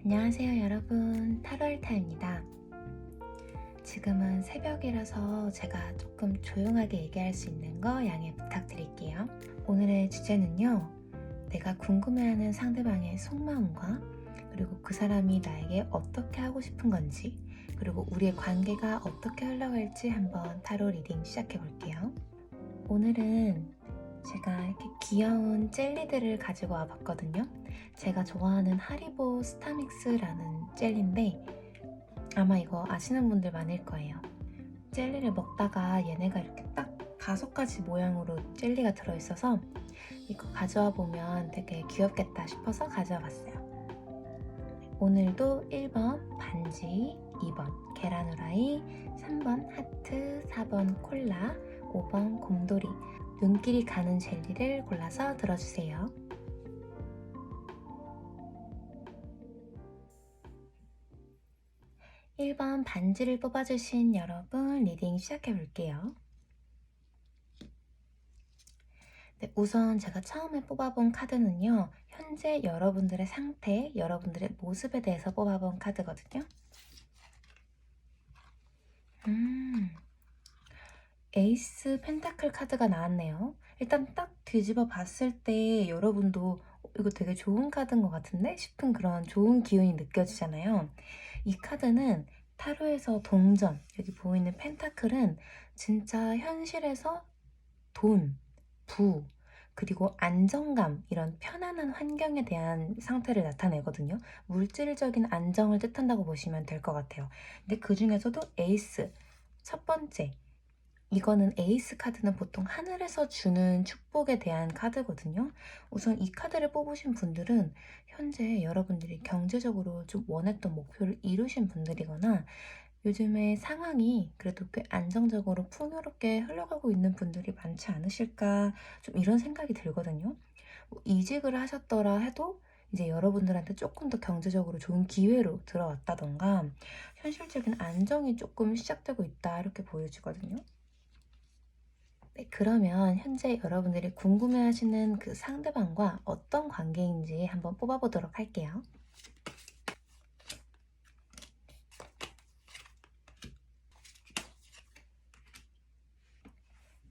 안녕하세요 여러분, 타로알타입니다. 지금은 새벽이라서 제가 조금 조용하게 얘기할 수 있는 거 양해 부탁드릴게요. 오늘의 주제는요, 내가 궁금해하는 상대방의 속마음과 그리고 그 사람이 나에게 어떻게 하고 싶은 건지, 그리고 우리의 관계가 어떻게 흘러갈지 한번 타로 리딩 시작해 볼게요. 오늘은 제가 이렇게 귀여운 젤리들을 가지고 와봤거든요. 제가 좋아하는 하리보 스타믹스라는 젤리인데 아마 이거 아시는 분들 많을 거예요. 젤리를 먹다가 얘네가 이렇게 딱 5가지 모양으로 젤리가 들어있어서 이거 가져와 보면 되게 귀엽겠다 싶어서 가져와 봤어요. 오늘도 1번 반지, 2번 계란 후라이, 3번 하트, 4번 콜라, 5번 곰돌이, 눈길이 가는 젤리를 골라서 들어주세요. (1번) 반지를 뽑아주신 여러분, 리딩 시작해볼게요. 네, 우선 제가 처음에 뽑아본 카드는요, 현재 여러분들의 상태, 여러분들의 모습에 대해서 뽑아본 카드거든요. 에이스 펜타클 카드가 나왔네요. 일단 딱 뒤집어 봤을 때 여러분도 이거 되게 좋은 카드인 것 같은데 싶은 그런 좋은 기운이 느껴지잖아요. 이 카드는 타로에서 동전, 여기 보이는 펜타클은 진짜 현실에서 돈, 부, 그리고 안정감, 이런 편안한 환경에 대한 상태를 나타내거든요. 물질적인 안정을 뜻한다고 보시면 될 것 같아요. 근데 그 중에서도 에이스, 첫 번째, 이거는 에이스 카드는 보통 하늘에서 주는 축복에 대한 카드거든요. 우선 이 카드를 뽑으신 분들은 현재 여러분들이 경제적으로 좀 원했던 목표를 이루신 분들이거나 요즘에 상황이 그래도 꽤 안정적으로 풍요롭게 흘러가고 있는 분들이 많지 않으실까, 좀 이런 생각이 들거든요. 이직을 하셨더라 해도 이제 여러분들한테 조금 더 경제적으로 좋은 기회로 들어왔다던가 현실적인 안정이 조금 시작되고 있다, 이렇게 보여지거든요. 네, 그러면 현재 여러분들이 궁금해하시는 그 상대방과 어떤 관계인지 한번 뽑아보도록 할게요.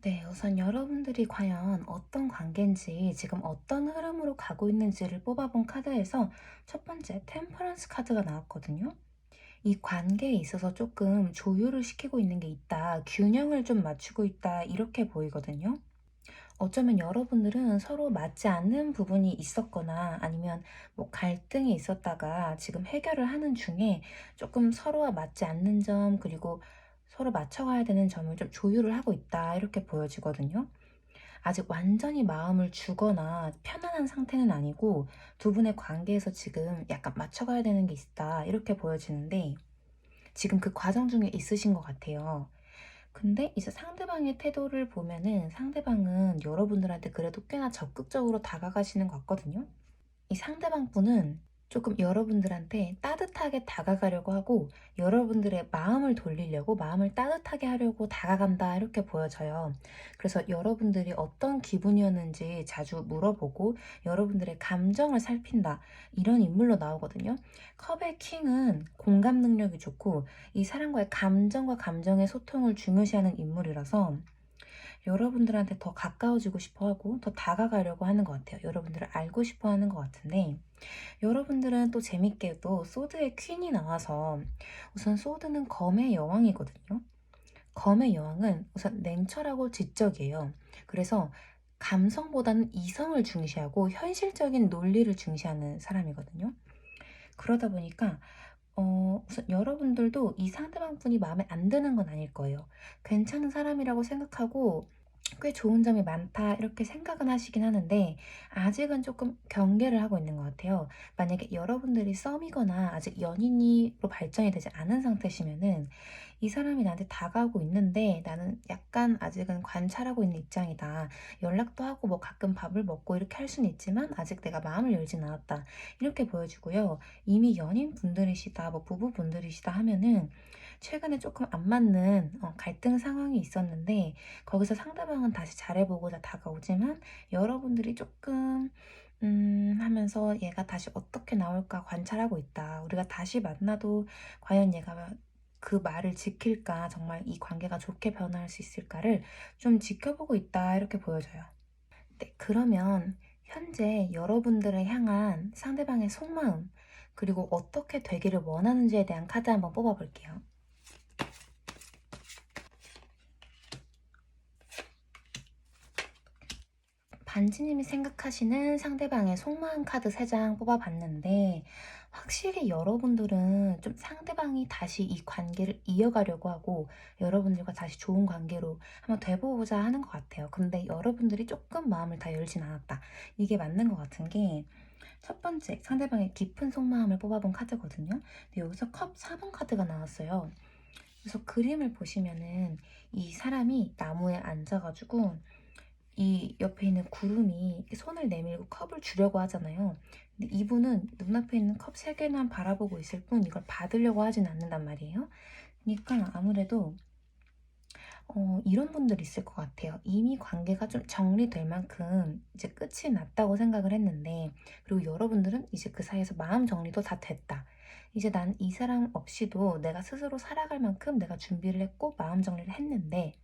네, 우선 여러분들이 과연 어떤 관계인지, 지금 어떤 흐름으로 가고 있는지를 뽑아본 카드에서 첫 번째 템퍼런스 카드가 나왔거든요. 이 관계에 있어서 조금 조율을 시키고 있는 게 있다, 균형을 좀 맞추고 있다, 이렇게 보이거든요. 어쩌면 여러분들은 서로 맞지 않는 부분이 있었거나 아니면 뭐 갈등이 있었다가 지금 해결을 하는 중에 조금 서로와 맞지 않는 점, 그리고 서로 맞춰가야 되는 점을 좀 조율을 하고 있다, 이렇게 보여지거든요. 아직 완전히 마음을 주거나 편안한 상태는 아니고 두 분의 관계에서 지금 약간 맞춰가야 되는 게 있다, 이렇게 보여지는데 지금 그 과정 중에 있으신 것 같아요. 근데 이제 상대방의 태도를 보면은 상대방은 여러분들한테 그래도 꽤나 적극적으로 다가가시는 것 같거든요. 이 상대방 분은 조금 여러분들한테 따뜻하게 다가가려고 하고 여러분들의 마음을 돌리려고, 마음을 따뜻하게 하려고 다가간다, 이렇게 보여져요. 그래서 여러분들이 어떤 기분이었는지 자주 물어보고 여러분들의 감정을 살핀다, 이런 인물로 나오거든요. 컵의 킹은 공감 능력이 좋고 이 사람과의 감정과 감정의 소통을 중요시하는 인물이라서 여러분들한테 더 가까워지고 싶어 하고 더 다가가려고 하는 것 같아요. 여러분들을 알고 싶어 하는 것 같은데, 여러분들은 또 재밌게도 소드의 퀸이 나와서, 우선 소드는 검의 여왕이거든요. 검의 여왕은 우선 냉철하고 지적이에요. 그래서 감성보다는 이성을 중시하고 현실적인 논리를 중시하는 사람이거든요. 그러다 보니까 우선 여러분들도 이 상대방 분이 마음에 안 드는 건 아닐 거예요. 괜찮은 사람이라고 생각하고 꽤 좋은 점이 많다, 이렇게 생각은 하시긴 하는데 아직은 조금 경계를 하고 있는 것 같아요. 만약에 여러분들이 썸이거나 아직 연인으로 발전이 되지 않은 상태시면은 이 사람이 나한테 다가오고 있는데 나는 약간 아직은 관찰하고 있는 입장이다, 연락도 하고 뭐 가끔 밥을 먹고 이렇게 할 수는 있지만 아직 내가 마음을 열진 않았다, 이렇게 보여주고요. 이미 연인분들이시다, 뭐 부부분들이시다 하면은 최근에 조금 안 맞는 갈등 상황이 있었는데 거기서 상대방은 다시 잘해보고자 다가오지만 여러분들이 조금 하면서 얘가 다시 어떻게 나올까 관찰하고 있다. 우리가 다시 만나도 과연 얘가 그 말을 지킬까, 정말 이 관계가 좋게 변화할 수 있을까를 좀 지켜보고 있다. 이렇게 보여져요. 네, 그러면 현재 여러분들을 향한 상대방의 속마음, 그리고 어떻게 되기를 원하는지에 대한 카드 한번 뽑아볼게요. 반지님이 생각하시는 상대방의 속마음 카드 3장 뽑아봤는데, 확실히 여러분들은 좀 상대방이 다시 이 관계를 이어가려고 하고 여러분들과 다시 좋은 관계로 한번 돼보고자 하는 것 같아요. 근데 여러분들이 조금 마음을 다 열진 않았다. 이게 맞는 것 같은 게, 첫 번째 상대방의 깊은 속마음을 뽑아본 카드거든요. 근데 여기서 컵 4번 카드가 나왔어요. 그래서 그림을 보시면은 이 사람이 나무에 앉아가지고 이 옆에 있는 구름이 손을 내밀고 컵을 주려고 하잖아요. 근데 이분은 눈앞에 있는 컵 3개만 바라보고 있을 뿐 이걸 받으려고 하진 않는단 말이에요. 그러니까 아무래도 이런 분들 있을 것 같아요. 이미 관계가 좀 정리될 만큼 이제 끝이 났다고 생각을 했는데, 그리고 여러분들은 이제 그 사이에서 마음 정리도 다 됐다. 이제 난 이 사람 없이도 내가 스스로 살아갈 만큼 내가 준비를 했고 마음 정리를 했는데,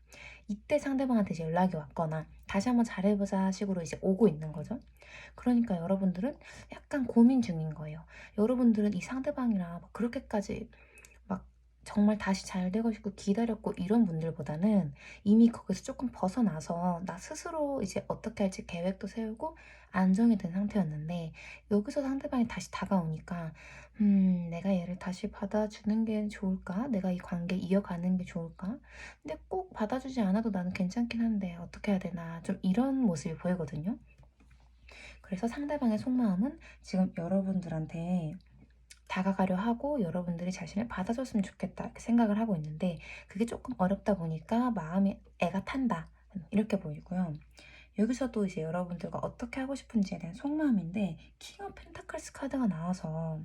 이때 상대방한테 이제 연락이 왔거나 다시 한번 잘해보자 식으로 이제 오고 있는 거죠. 그러니까 여러분들은 약간 고민 중인 거예요. 여러분들은 이 상대방이랑 막 그렇게까지 막 정말 다시 잘 되고 싶고 기다렸고 이런 분들보다는 이미 거기서 조금 벗어나서 나 스스로 이제 어떻게 할지 계획도 세우고 안정이 된 상태였는데, 여기서 상대방이 다시 다가오니까 내가 얘를 다시 받아주는 게 좋을까? 내가 이 관계 이어가는 게 좋을까? 근데 꼭 받아주지 않아도 나는 괜찮긴 한데 어떻게 해야 되나, 좀 이런 모습이 보이거든요. 그래서 상대방의 속마음은 지금 여러분들한테 다가가려 하고 여러분들이 자신을 받아줬으면 좋겠다 이렇게 생각을 하고 있는데, 그게 조금 어렵다 보니까 마음이 애가 탄다 이렇게 보이고요. 여기서도 이제 여러분들과 어떻게 하고 싶은지에 대한 속마음인데, 킹 오브 펜타클스 카드가 나와서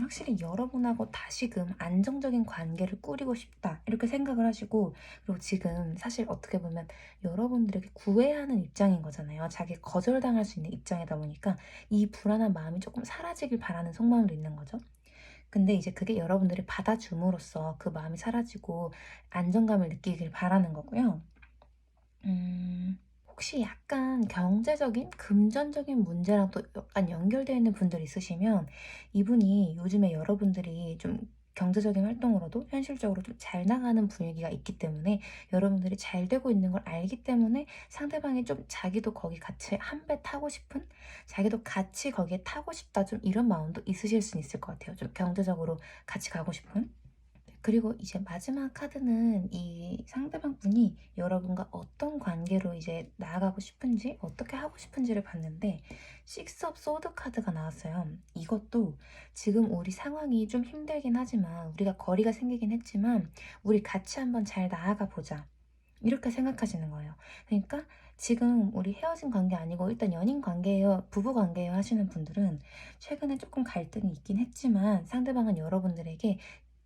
확실히 여러분하고 다시금 안정적인 관계를 꾸리고 싶다 이렇게 생각을 하시고, 그리고 지금 사실 어떻게 보면 여러분들에게 구애해야 하는 입장인 거잖아요. 자기 거절당할 수 있는 입장이다 보니까 이 불안한 마음이 조금 사라지길 바라는 속마음도 있는 거죠. 근데 이제 그게 여러분들이 받아줌으로써 그 마음이 사라지고 안정감을 느끼길 바라는 거고요. 혹시 약간 경제적인, 금전적인 문제랑 또 약간 연결되어 있는 분들 있으시면, 이분이 요즘에 여러분들이 좀 경제적인 활동으로도 현실적으로 좀 잘 나가는 분위기가 있기 때문에, 여러분들이 잘 되고 있는 걸 알기 때문에 상대방이 좀 자기도 거기 같이 한 배 타고 싶은, 자기도 같이 거기에 타고 싶다, 좀 이런 마음도 있으실 수 있을 것 같아요. 좀 경제적으로 같이 가고 싶은. 그리고 이제 마지막 카드는 이 상대방 분이 여러분과 어떤 관계로 이제 나아가고 싶은지, 어떻게 하고 싶은지를 봤는데, 식스 업 소드 카드가 나왔어요. 이것도 지금 우리 상황이 좀 힘들긴 하지만, 우리가 거리가 생기긴 했지만 우리 같이 한번 잘 나아가 보자 이렇게 생각하시는 거예요. 그러니까 지금 우리 헤어진 관계 아니고 일단 연인 관계예요, 부부 관계예요 하시는 분들은 최근에 조금 갈등이 있긴 했지만 상대방은 여러분들에게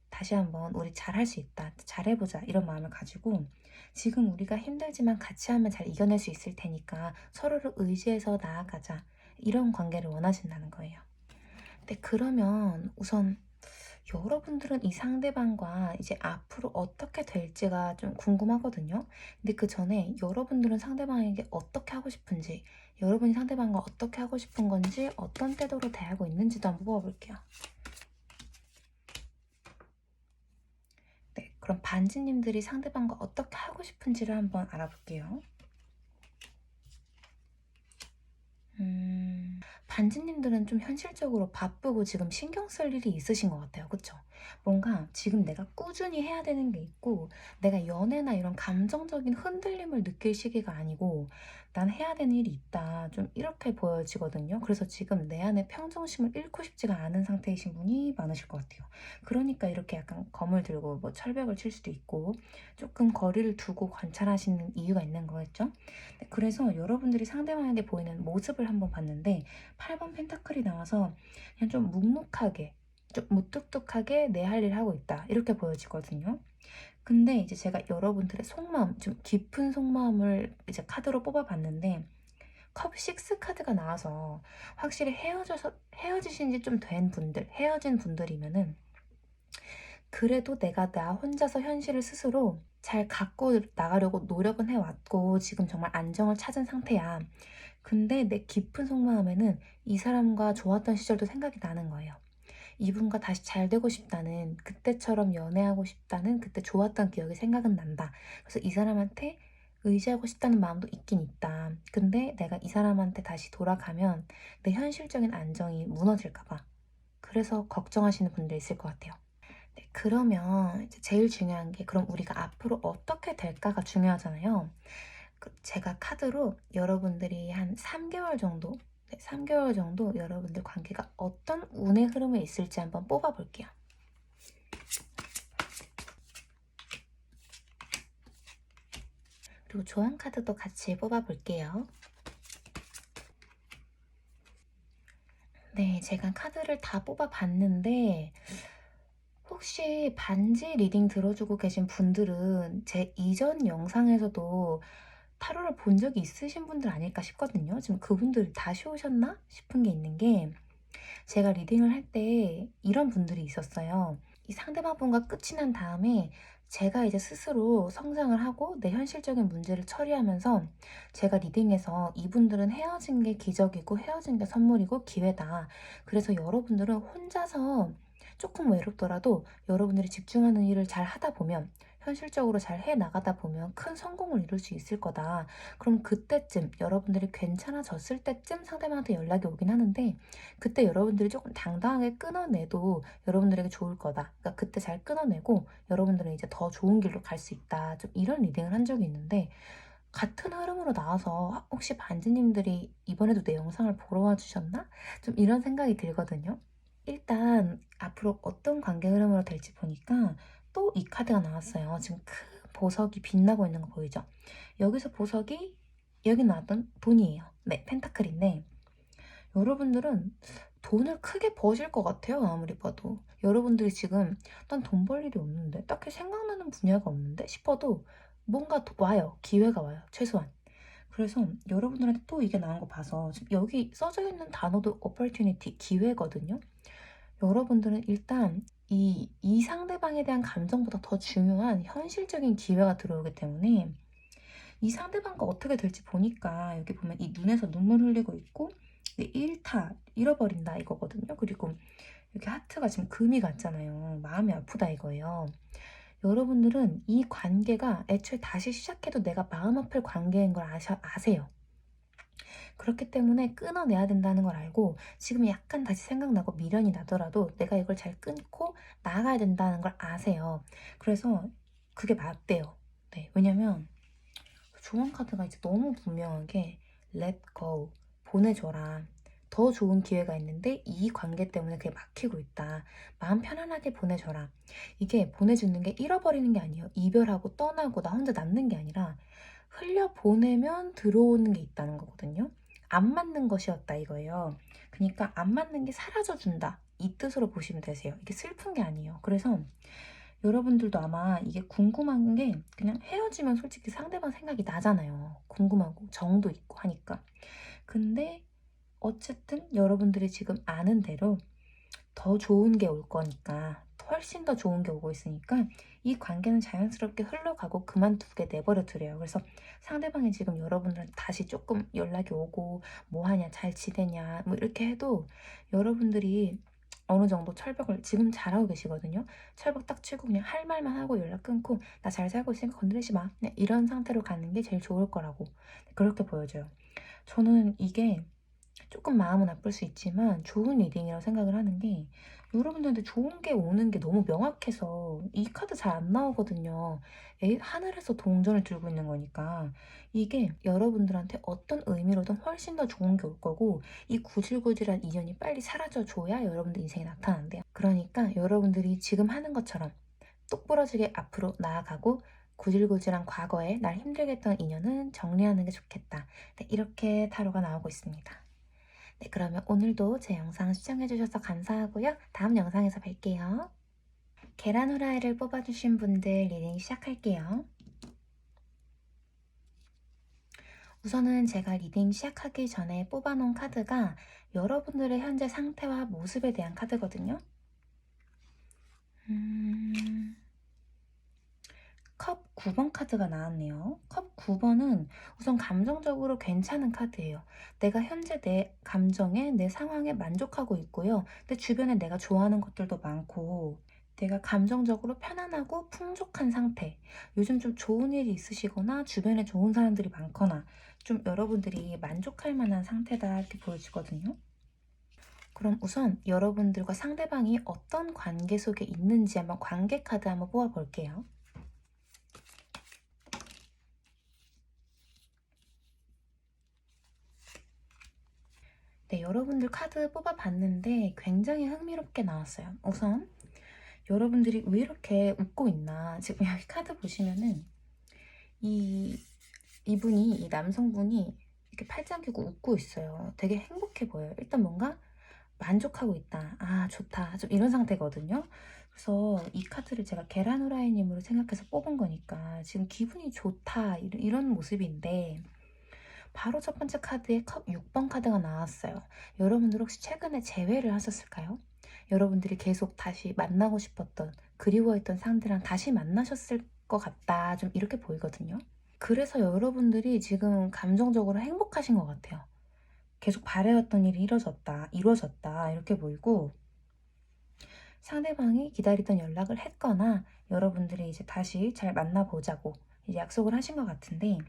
다시 한번 우리 잘할 수 있다, 잘해보자 이런 마음을 가지고, 지금 우리가 힘들지만 같이 하면 잘 이겨낼 수 있을 테니까 서로를 의지해서 나아가자 이런 관계를 원하신다는 거예요. 네, 그러면 우선 여러분들은 이 상대방과 이제 앞으로 어떻게 될지가 좀 궁금하거든요. 근데 그 전에 여러분들은 상대방에게 어떻게 하고 싶은지, 여러분이 상대방과 어떻게 하고 싶은 건지, 어떤 태도로 대하고 있는지도 한번 뽑아볼게요. 네, 그럼 반지님들이 상대방과 어떻게 하고 싶은지를 한번 알아볼게요. 반지님들은 좀 현실적으로 바쁘고 지금 신경 쓸 일이 있으신 것 같아요. 그쵸? 뭔가 지금 내가 꾸준히 해야 되는 게 있고, 내가 연애나 이런 감정적인 흔들림을 느낄 시기가 아니고, 난 해야 되는 일이 있다, 좀 이렇게 보여지거든요. 그래서 지금 내 안에 평정심을 잃고 싶지가 않은 상태이신 분이 많으실 것 같아요. 그러니까 이렇게 약간 검을 들고 뭐 철벽을 칠 수도 있고, 조금 거리를 두고 관찰하시는 이유가 있는 거겠죠? 네, 그래서 여러분들이 상대방에게 보이는 모습을 한번 봤는데, 8번 펜타클이 나와서 그냥 좀 묵묵하게, 좀 무뚝뚝하게 내 할 일 하고 있다 이렇게 보여지거든요. 근데 이제 제가 여러분들의 속마음, 좀 깊은 속마음을 이제 카드로 뽑아봤는데, 컵 6 카드가 나와서 확실히 헤어지신 지 좀 된 분들, 헤어진 분들이면은 그래도 내가 나 혼자서 현실을 스스로 잘 갖고 나가려고 노력은 해왔고 지금 정말 안정을 찾은 상태야. 근데 내 깊은 속마음에는 이 사람과 좋았던 시절도 생각이 나는 거예요. 이분과 다시 잘 되고 싶다는, 그때처럼 연애하고 싶다는, 그때 좋았던 기억이 생각은 난다. 그래서 이 사람한테 의지하고 싶다는 마음도 있긴 있다. 근데 내가 이 사람한테 다시 돌아가면 내 현실적인 안정이 무너질까 봐. 그래서 걱정하시는 분들 있을 것 같아요. 네, 그러면 이제 제일 중요한 게 그럼 우리가 앞으로 어떻게 될까가 중요하잖아요. 제가 카드로 여러분들이 한 3개월 정도, 네, 3개월 정도 여러분들 관계가 어떤 운의 흐름에 있을지 한번 뽑아볼게요. 그리고 조언 카드도 같이 뽑아볼게요. 네, 제가 카드를 다 뽑아봤는데 혹시 반지 리딩 들어주고 계신 분들은 제 이전 영상에서도 타로를 본 적이 있으신 분들 아닐까 싶거든요. 지금 그분들 다시 오셨나 싶은 게 있는 게 제가 리딩을 할 때 이런 분들이 있었어요. 이 상대방 분과 끝이 난 다음에 제가 이제 스스로 성장을 하고 내 현실적인 문제를 처리하면서 제가 리딩에서 이분들은 헤어진 게 기적이고 헤어진 게 선물이고 기회다. 그래서 여러분들은 혼자서 조금 외롭더라도 여러분들이 집중하는 일을 잘 하다 보면 현실적으로 잘 해 나가다 보면 큰 성공을 이룰 수 있을 거다. 그럼 그때쯤 여러분들이 괜찮아졌을 때쯤 상대방한테 연락이 오긴 하는데 그때 여러분들이 조금 당당하게 끊어내도 여러분들에게 좋을 거다. 그러니까 그때 잘 끊어내고 여러분들은 이제 더 좋은 길로 갈 수 있다. 좀 이런 리딩을 한 적이 있는데 같은 흐름으로 나와서 혹시 반지님들이 이번에도 내 영상을 보러 와주셨나? 좀 이런 생각이 들거든요. 일단 앞으로 어떤 관계 흐름으로 될지 보니까 또 이 카드가 나왔어요. 지금 큰 보석이 빛나고 있는 거 보이죠? 여기서 보석이 여기 나왔던 돈이에요. 네, 펜타클인데 여러분들은 돈을 크게 버실 것 같아요. 아무리 봐도. 여러분들이 지금 난 돈 벌 일이 없는데 딱히 생각나는 분야가 없는데 싶어도 뭔가 와요. 기회가 와요. 최소한. 그래서 여러분들한테 또 이게 나온 거 봐서 지금 여기 써져 있는 단어도 opportunity, 기회거든요. 여러분들은 일단 이 상대방에 대한 감정보다 더 중요한 현실적인 기회가 들어오기 때문에 이 상대방과 어떻게 될지 보니까 여기 보면 이 눈에서 눈물 흘리고 있고 일타 잃어버린다 이거거든요. 그리고 여기 하트가 지금 금이 갔잖아요. 마음이 아프다 이거예요. 여러분들은 이 관계가 애초에 다시 시작해도 내가 마음 아플 관계인 걸 아세요. 그렇기 때문에 끊어내야 된다는 걸 알고 지금 약간 다시 생각나고 미련이 나더라도 내가 이걸 잘 끊고 나가야 된다는 걸 아세요. 그래서 그게 맞대요. 네, 왜냐면 조언 카드가 이제 너무 분명하게 let go, 보내줘라. 더 좋은 기회가 있는데 이 관계 때문에 그게 막히고 있다. 마음 편안하게 보내줘라. 이게 보내주는 게 잃어버리는 게 아니에요. 이별하고 떠나고 나 혼자 남는 게 아니라 흘려보내면 들어오는 게 있다는 거거든요. 안 맞는 것이었다 이거예요. 그러니까 안 맞는 게 사라져준다. 이 뜻으로 보시면 되세요. 이게 슬픈 게 아니에요. 그래서 여러분들도 아마 이게 궁금한 게 그냥 헤어지면 솔직히 상대방 생각이 나잖아요. 궁금하고 정도 있고 하니까. 근데 어쨌든 여러분들이 지금 아는 대로 더 좋은 게 올 거니까 훨씬 더 좋은 게 오고 있으니까 이 관계는 자연스럽게 흘러가고 그만두게 내버려 두래요. 그래서 상대방이 지금 여러분들한테 다시 조금 연락이 오고 뭐 하냐 잘 지내냐 뭐 이렇게 해도 여러분들이 어느 정도 철벽을 지금 잘하고 계시거든요. 철벽 딱 치고 그냥 할 말만 하고 연락 끊고 나 잘 살고 있으니까 건드리지 마. 그냥 이런 상태로 가는 게 제일 좋을 거라고 그렇게 보여져요. 저는 이게 조금 마음은 아플 수 있지만 좋은 리딩이라고 생각을 하는 게 여러분들한테 좋은 게 오는 게 너무 명확해서 이 카드 잘 안 나오거든요. 하늘에서 동전을 들고 있는 거니까 이게 여러분들한테 어떤 의미로든 훨씬 더 좋은 게 올 거고 이 구질구질한 인연이 빨리 사라져줘야 여러분들 인생에 나타난대요. 그러니까 여러분들이 지금 하는 것처럼 똑부러지게 앞으로 나아가고 구질구질한 과거에 날 힘들게 했던 인연은 정리하는 게 좋겠다. 네, 이렇게 타로가 나오고 있습니다. 네, 그러면 오늘도 제 영상 시청해주셔서 감사하고요. 다음 영상에서 뵐게요. 계란 후라이를 뽑아주신 분들 리딩 시작할게요. 우선은 제가 리딩 시작하기 전에 뽑아놓은 카드가 여러분들의 현재 상태와 모습에 대한 카드거든요. 컵 9번 카드가 나왔네요. 컵 9번은 우선 감정적으로 괜찮은 카드예요. 내가 현재 내 감정에, 내 상황에 만족하고 있고요. 내 주변에 내가 좋아하는 것들도 많고, 내가 감정적으로 편안하고 풍족한 상태. 요즘 좀 좋은 일이 있으시거나, 주변에 좋은 사람들이 많거나, 좀 여러분들이 만족할 만한 상태다 이렇게 보여지거든요. 그럼 우선 여러분들과 상대방이 어떤 관계 속에 있는지 한번 관계 카드 한번 뽑아볼게요. 네, 여러분들 카드 뽑아봤는데 굉장히 흥미롭게 나왔어요. 우선 여러분들이 왜 이렇게 웃고 있나. 지금 여기 카드 보시면은 이 남성분이 이렇게 팔짱 끼고 웃고 있어요. 되게 행복해 보여요. 일단 뭔가 만족하고 있다. 아, 좋다. 좀 이런 상태거든요. 그래서 이 카드를 제가 계란 후라이님으로 생각해서 뽑은 거니까 지금 기분이 좋다. 이런 모습인데 바로 첫 번째 카드에 컵 6번 카드가 나왔어요. 여러분들 혹시 최근에 재회를 하셨을까요? 여러분들이 계속 다시 만나고 싶었던, 그리워했던 상대랑 다시 만나셨을 것 같다. 좀 이렇게 보이거든요. 그래서 여러분들이 지금 감정적으로 행복하신 것 같아요. 계속 바래왔던 일이 이루어졌다. 이렇게 보이고, 상대방이 기다리던 연락을 했거나 여러분들이 이제 다시 잘 만나보자고 이제 약속을 하신 것 같은데,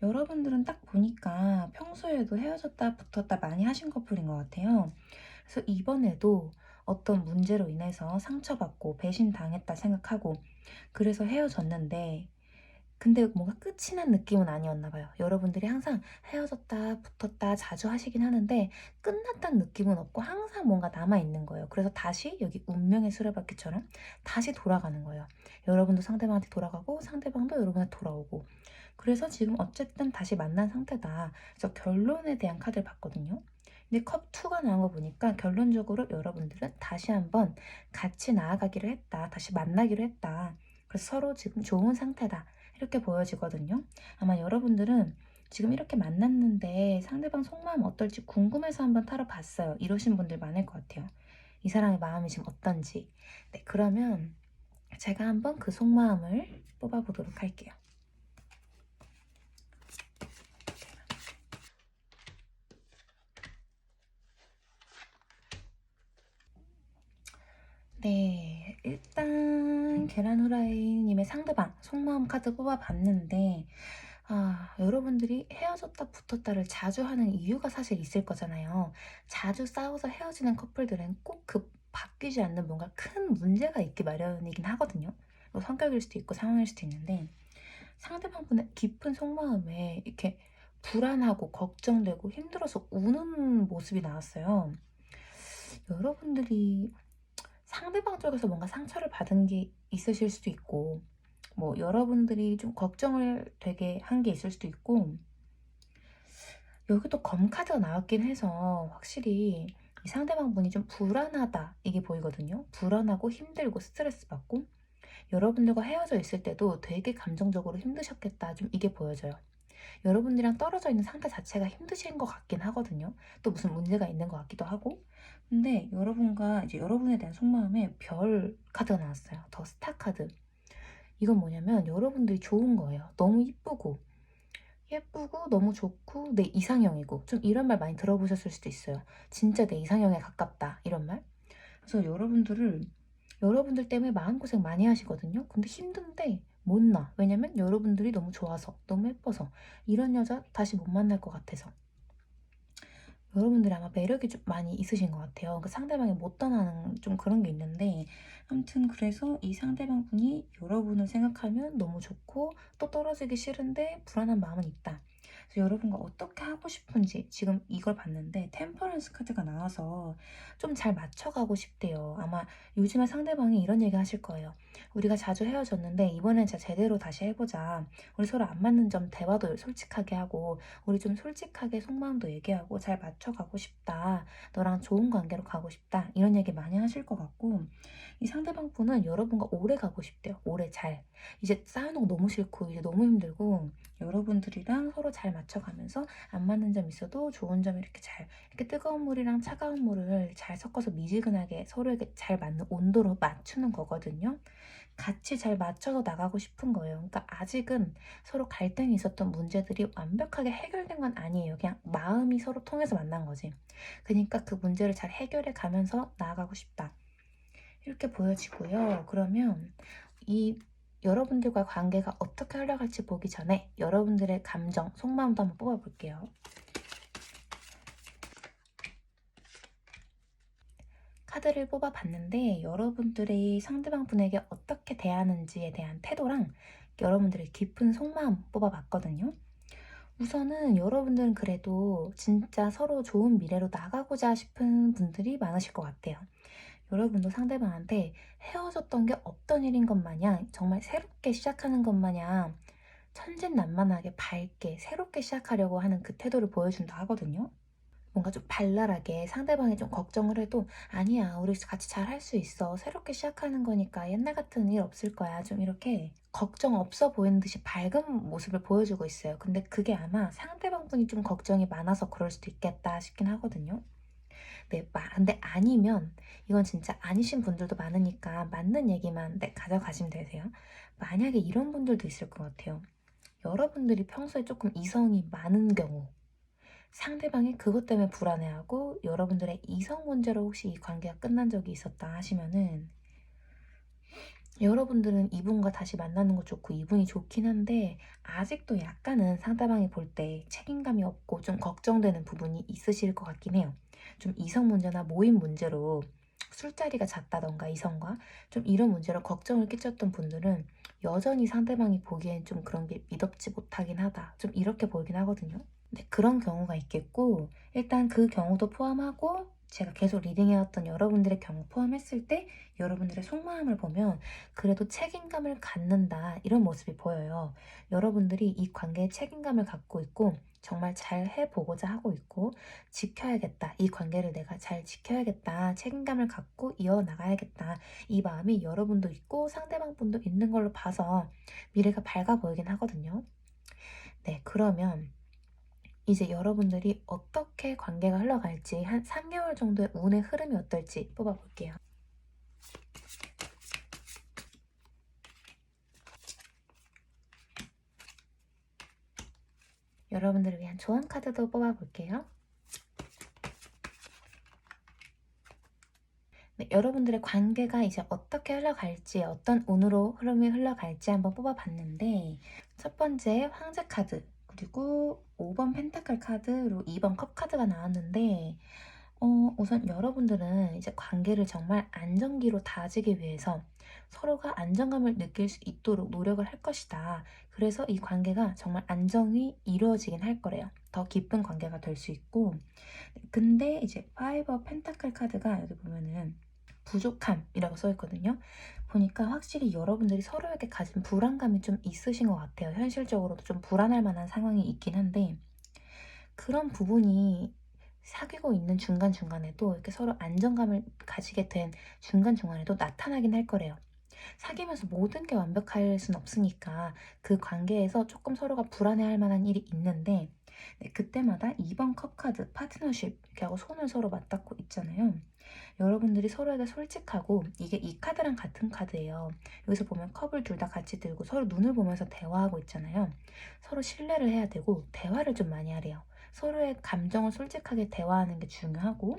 여러분들은 딱 보니까 평소에도 헤어졌다 붙었다 많이 하신 커플인 것 같아요. 그래서 이번에도 어떤 문제로 인해서 상처받고 배신당했다 생각하고 그래서 헤어졌는데, 근데 뭔가 끝이 난 느낌은 아니었나 봐요. 여러분들이 항상 헤어졌다, 붙었다 자주 하시긴 하는데 끝났다는 느낌은 없고 항상 뭔가 남아있는 거예요. 그래서 다시 여기 운명의 수레바퀴처럼 다시 돌아가는 거예요. 여러분도 상대방한테 돌아가고 상대방도 여러분한테 돌아오고. 그래서 지금 어쨌든 다시 만난 상태다. 그래서 결론에 대한 카드를 봤거든요. 근데 컵 2가 나온 거 보니까 결론적으로 여러분들은 다시 한번 같이 나아가기로 했다. 다시 만나기로 했다. 그래서 서로 지금 좋은 상태다. 이렇게 보여지거든요. 아마 여러분들은 지금 이렇게 만났는데 상대방 속마음 어떨지 궁금해서 한번 타러 봤어요. 이러신 분들 많을 것 같아요. 이 사람의 마음이 지금 어떤지. 네, 그러면 제가 한번 그 속마음을 뽑아보도록 할게요. 네, 일단 계란 후라이님의 상대방 속마음 카드 뽑아봤는데, 여러분들이 헤어졌다 붙었다를 자주 하는 이유가 사실 있을 거잖아요. 자주 싸워서 헤어지는 커플들은 꼭 그 바뀌지 않는 뭔가 큰 문제가 있기 마련이긴 하거든요. 뭐 성격일 수도 있고 상황일 수도 있는데, 상대방분의 깊은 속마음에 이렇게 불안하고 걱정되고 힘들어서 우는 모습이 나왔어요. 여러분들이 상대방 쪽에서 뭔가 상처를 받은 게 있으실 수도 있고, 뭐 여러분들이 좀 걱정을 되게 한 게 있을 수도 있고, 여기도 검 카드가 나왔긴 해서 확실히 이 상대방 분이 좀 불안하다 이게 보이거든요. 불안하고 힘들고 스트레스 받고, 여러분들과 헤어져 있을 때도 되게 감정적으로 힘드셨겠다 좀 이게 보여져요. 여러분들이랑 떨어져 있는 상태 자체가 힘드신 것 같긴 하거든요. 또 무슨 문제가 있는 것 같기도 하고. 근데 여러분과 이제 여러분에 대한 속마음에 별 카드가 나왔어요. 더 스타 카드. 이건 뭐냐면 여러분들이 좋은 거예요. 너무 예쁘고 너무 좋고 내 이상형이고, 좀 이런 말 많이 들어보셨을 수도 있어요. 진짜 내 이상형에 가깝다 이런 말. 그래서 여러분들 때문에 마음고생 많이 하시거든요. 근데 힘든데 못 나. 왜냐면 여러분들이 너무 좋아서, 너무 예뻐서, 이런 여자 다시 못 만날 것 같아서. 여러분들이 아마 매력이 좀 많이 있으신 것 같아요. 그 상대방이 못 떠나는 좀 그런 게 있는데, 아무튼 그래서 이 상대방 분이 여러분을 생각하면 너무 좋고 또 떨어지기 싫은데 불안한 마음은 있다. 그래서 여러분과 어떻게 하고 싶은지 지금 이걸 봤는데 템퍼런스 카드가 나와서 좀 잘 맞춰가고 싶대요. 아마 요즘에 상대방이 이런 얘기 하실 거예요. 우리가 자주 헤어졌는데 이번엔 진짜 제대로 다시 해보자. 우리 서로 안 맞는 점 대화도 솔직하게 하고 우리 좀 솔직하게 속마음도 얘기하고 잘 맞춰가고 싶다. 너랑 좋은 관계로 가고 싶다. 이런 얘기 많이 하실 것 같고, 이 상대방 분은 여러분과 오래 가고 싶대요. 오래 잘. 이제 싸우는 거 너무 싫고 이제 너무 힘들고 여러분들이랑 서로 서로 잘 맞춰가면서 안 맞는 점 있어도 좋은 점 이렇게 잘 이렇게 뜨거운 물이랑 차가운 물을 잘 섞어서 미지근하게 서로에게 잘 맞는 온도로 맞추는 거거든요. 같이 잘 맞춰서 나가고 싶은 거예요. 그러니까 아직은 서로 갈등이 있었던 문제들이 완벽하게 해결된 건 아니에요. 그냥 마음이 서로 통해서 만난 거지. 그러니까 그 문제를 잘 해결해 가면서 나아가고 싶다. 이렇게 보여지고요. 그러면 이 여러분들과 관계가 어떻게 흘러갈지 보기 전에 여러분들의 감정, 속마음도 한번 뽑아볼게요. 카드를 뽑아봤는데 여러분들이 상대방 분에게 어떻게 대하는지에 대한 태도랑 여러분들의 깊은 속마음 뽑아봤거든요. 우선은 여러분들은 그래도 진짜 서로 좋은 미래로 나가고자 싶은 분들이 많으실 것 같아요. 여러분도 상대방한테 헤어졌던 게 없던 일인 것 마냥 정말 새롭게 시작하는 것 마냥 천진난만하게 밝게 새롭게 시작하려고 하는 그 태도를 보여준다 하거든요. 뭔가 좀 발랄하게 상대방이 좀 걱정을 해도 아니야, 우리 같이 잘 할 수 있어. 새롭게 시작하는 거니까 옛날 같은 일 없을 거야. 좀 이렇게 걱정 없어 보이는 듯이 밝은 모습을 보여주고 있어요. 근데 그게 아마 상대방 분이 좀 걱정이 많아서 그럴 수도 있겠다 싶긴 하거든요. 네, 근데 아니면 이건 진짜 아니신 분들도 많으니까 맞는 얘기만 가져가시면 되세요. 만약에 이런 분들도 있을 것 같아요. 여러분들이 평소에 조금 이성이 많은 경우 상대방이 그것 때문에 불안해하고 여러분들의 이성 문제로 혹시 이 관계가 끝난 적이 있었다 하시면은 여러분들은 이분과 다시 만나는 거 좋고 이분이 좋긴 한데 아직도 약간은 상대방이 볼 때 책임감이 없고 좀 걱정되는 부분이 있으실 것 같긴 해요. 좀 이성 문제나 모임 문제로 술자리가 잦다던가 이성과 좀 이런 문제로 걱정을 끼쳤던 분들은 여전히 상대방이 보기엔 좀 그런 게 미덥지 못하긴 하다. 좀 이렇게 보이긴 하거든요. 네, 그런 경우가 있겠고 일단 그 경우도 포함하고 제가 계속 리딩해왔던 여러분들의 경우 포함했을 때 여러분들의 속마음을 보면 그래도 책임감을 갖는다 이런 모습이 보여요. 여러분들이 이 관계에 책임감을 갖고 있고 정말 잘 해보고자 하고 있고 지켜야겠다. 이 관계를 내가 잘 지켜야겠다. 책임감을 갖고 이어나가야겠다. 이 마음이 여러분도 있고 상대방 분도 있는 걸로 봐서 미래가 밝아 보이긴 하거든요. 네, 그러면 이제 여러분들이 어떻게 관계가 흘러갈지 한 3개월 정도의 운의 흐름이 어떨지 뽑아볼게요. 여러분들을 위한 조언 카드도 뽑아볼게요. 네, 여러분들의 관계가 이제 어떻게 흘러갈지 어떤 운으로 흐름이 흘러갈지 한번 뽑아봤는데 첫 번째 황제 카드 그리고 5번 펜타클 카드로 2번 컵 카드가 나왔는데 우선 여러분들은 이제 관계를 정말 안정기로 다지기 위해서 서로가 안정감을 느낄 수 있도록 노력을 할 것이다. 그래서 이 관계가 정말 안정이 이루어지긴 할 거래요. 더 깊은 관계가 될 수 있고. 근데 이제 파이브 펜타클 카드가 여기 보면은 부족함이라고 써 있거든요. 보니까 확실히 여러분들이 서로에게 가진 불안감이 좀 있으신 것 같아요. 현실적으로도 좀 불안할 만한 상황이 있긴 한데 그런 부분이 사귀고 있는 중간중간에도 이렇게 서로 안정감을 가지게 된 중간중간에도 나타나긴 할 거래요. 사귀면서 모든 게 완벽할 순 없으니까 그 관계에서 조금 서로가 불안해할 만한 일이 있는데 네, 그때마다 2번 컵 카드 파트너십 이렇게 하고 손을 서로 맞닿고 있잖아요. 여러분들이 서로에게 솔직하고 이게 이 카드랑 같은 카드예요. 여기서 보면 컵을 둘 다 같이 들고 서로 눈을 보면서 대화하고 있잖아요. 서로 신뢰를 해야 되고 대화를 좀 많이 하래요. 서로의 감정을 솔직하게 대화하는 게 중요하고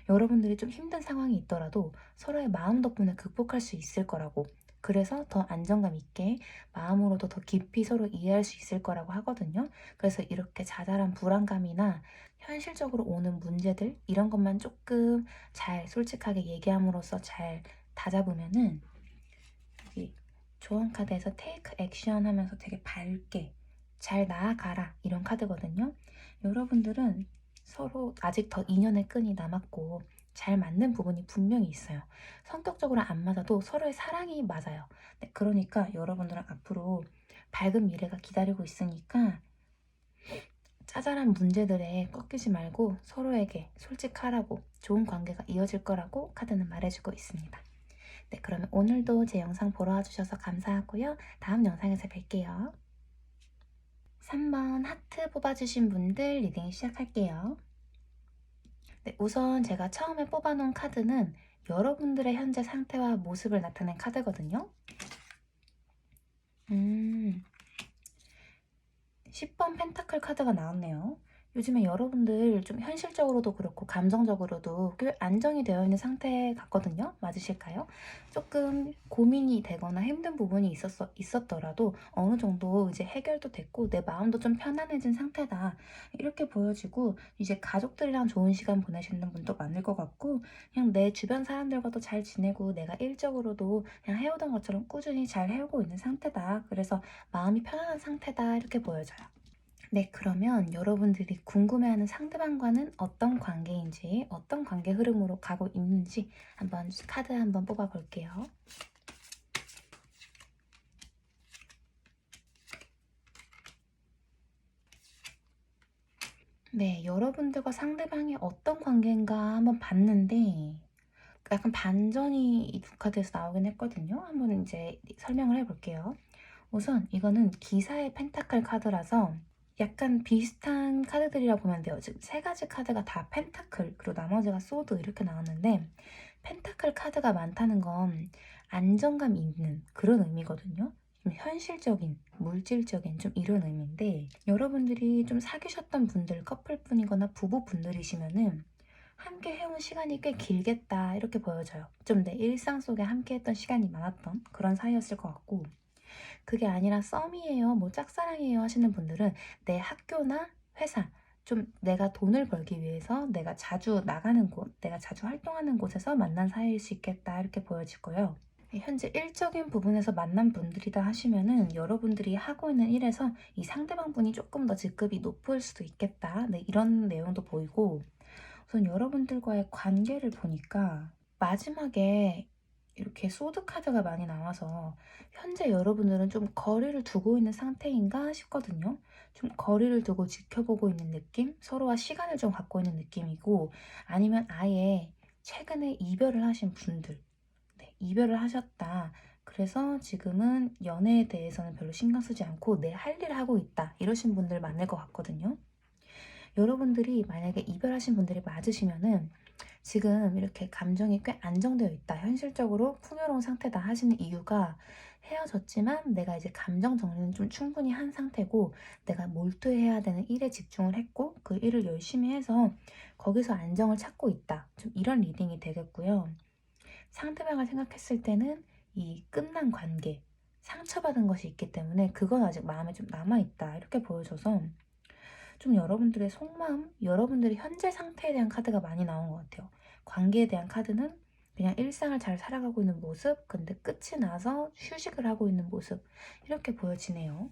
여러분들이 좀 힘든 상황이 있더라도 서로의 마음 덕분에 극복할 수 있을 거라고 그래서 더 안정감 있게 마음으로도 더 깊이 서로 이해할 수 있을 거라고 하거든요. 그래서 이렇게 자잘한 불안감이나 현실적으로 오는 문제들 이런 것만 조금 잘 솔직하게 얘기함으로써 잘 다잡으면은 여기 조언 카드에서 테이크 액션 하면서 되게 밝게 잘 나아가라 이런 카드거든요. 여러분들은 서로 아직 더 인연의 끈이 남았고 잘 맞는 부분이 분명히 있어요. 성격적으로 안 맞아도 서로의 사랑이 맞아요. 네, 그러니까 여러분들은 앞으로 밝은 미래가 기다리고 있으니까 짜잘한 문제들에 꺾이지 말고 서로에게 솔직하라고 좋은 관계가 이어질 거라고 카드는 말해주고 있습니다. 네, 그러면 오늘도 제 영상 보러 와주셔서 감사하고요. 다음 영상에서 뵐게요. 3번 하트 뽑아주신 분들 리딩 시작할게요. 네, 우선 제가 처음에 뽑아놓은 카드는 여러분들의 현재 상태와 모습을 나타낸 카드거든요. 10번 펜타클 카드가 나왔네요. 요즘에 여러분들 좀 현실적으로도 그렇고 감정적으로도 꽤 안정이 되어 있는 상태 같거든요. 맞으실까요? 조금 고민이 되거나 힘든 부분이 있었더라도 어느 정도 이제 해결도 됐고 내 마음도 좀 편안해진 상태다. 이렇게 보여지고 이제 가족들이랑 좋은 시간 보내시는 분도 많을 것 같고 그냥 내 주변 사람들과도 잘 지내고 내가 일적으로도 그냥 해오던 것처럼 꾸준히 잘 해오고 있는 상태다. 그래서 마음이 편안한 상태다. 이렇게 보여져요. 네, 그러면 여러분들이 궁금해하는 상대방과는 어떤 관계인지, 어떤 관계 흐름으로 가고 있는지 한번 카드 한번 뽑아볼게요. 네, 여러분들과 상대방이 어떤 관계인가 한번 봤는데 약간 반전이 이 두 카드에서 나오긴 했거든요. 한번 이제 설명을 해볼게요. 우선 이거는 기사의 펜타클 카드라서 약간 비슷한 카드들이라 보면 돼요. 지금 세 가지 카드가 다 펜타클, 그리고 나머지가 소드 이렇게 나왔는데 펜타클 카드가 많다는 건 안정감 있는 그런 의미거든요. 좀 현실적인, 물질적인 좀 이런 의미인데 여러분들이 좀 사귀셨던 분들, 커플분이거나 부부분들이시면은 함께 해온 시간이 꽤 길겠다 이렇게 보여져요. 좀 내 일상 속에 함께 했던 시간이 많았던 그런 사이였을 것 같고 그게 아니라 썸이에요, 뭐 짝사랑이에요 하시는 분들은 내 학교나 회사, 좀 내가 돈을 벌기 위해서 내가 자주 나가는 곳, 내가 자주 활동하는 곳에서 만난 사이일 수 있겠다 이렇게 보여지고요. 현재 일적인 부분에서 만난 분들이다 하시면은 여러분들이 하고 있는 일에서 이 상대방 분이 조금 더 직급이 높을 수도 있겠다. 네, 이런 내용도 보이고 우선 여러분들과의 관계를 보니까 마지막에 이렇게 소드 카드가 많이 나와서 현재 여러분들은 좀 거리를 두고 있는 상태인가 싶거든요. 좀 거리를 두고 지켜보고 있는 느낌? 서로와 시간을 좀 갖고 있는 느낌이고 아니면 아예 최근에 이별을 하신 분들 네, 이별을 하셨다. 그래서 지금은 연애에 대해서는 별로 신경 쓰지 않고 내 할 일을 하고 있다. 이러신 분들 많을 것 같거든요. 여러분들이 만약에 이별하신 분들이 맞으시면은 지금 이렇게 감정이 꽤 안정되어 있다. 현실적으로 풍요로운 상태다 하시는 이유가 헤어졌지만 내가 이제 감정 정리는 좀 충분히 한 상태고 내가 몰두해야 되는 일에 집중을 했고 그 일을 열심히 해서 거기서 안정을 찾고 있다. 좀 이런 리딩이 되겠고요. 상대방을 생각했을 때는 이 끝난 관계, 상처받은 것이 있기 때문에 그건 아직 마음에 좀 남아있다. 이렇게 보여줘서 좀 여러분들의 속마음, 여러분들의 현재 상태에 대한 카드가 많이 나온 것 같아요. 관계에 대한 카드는 그냥 일상을 잘 살아가고 있는 모습, 근데 끝이 나서 휴식을 하고 있는 모습, 이렇게 보여지네요.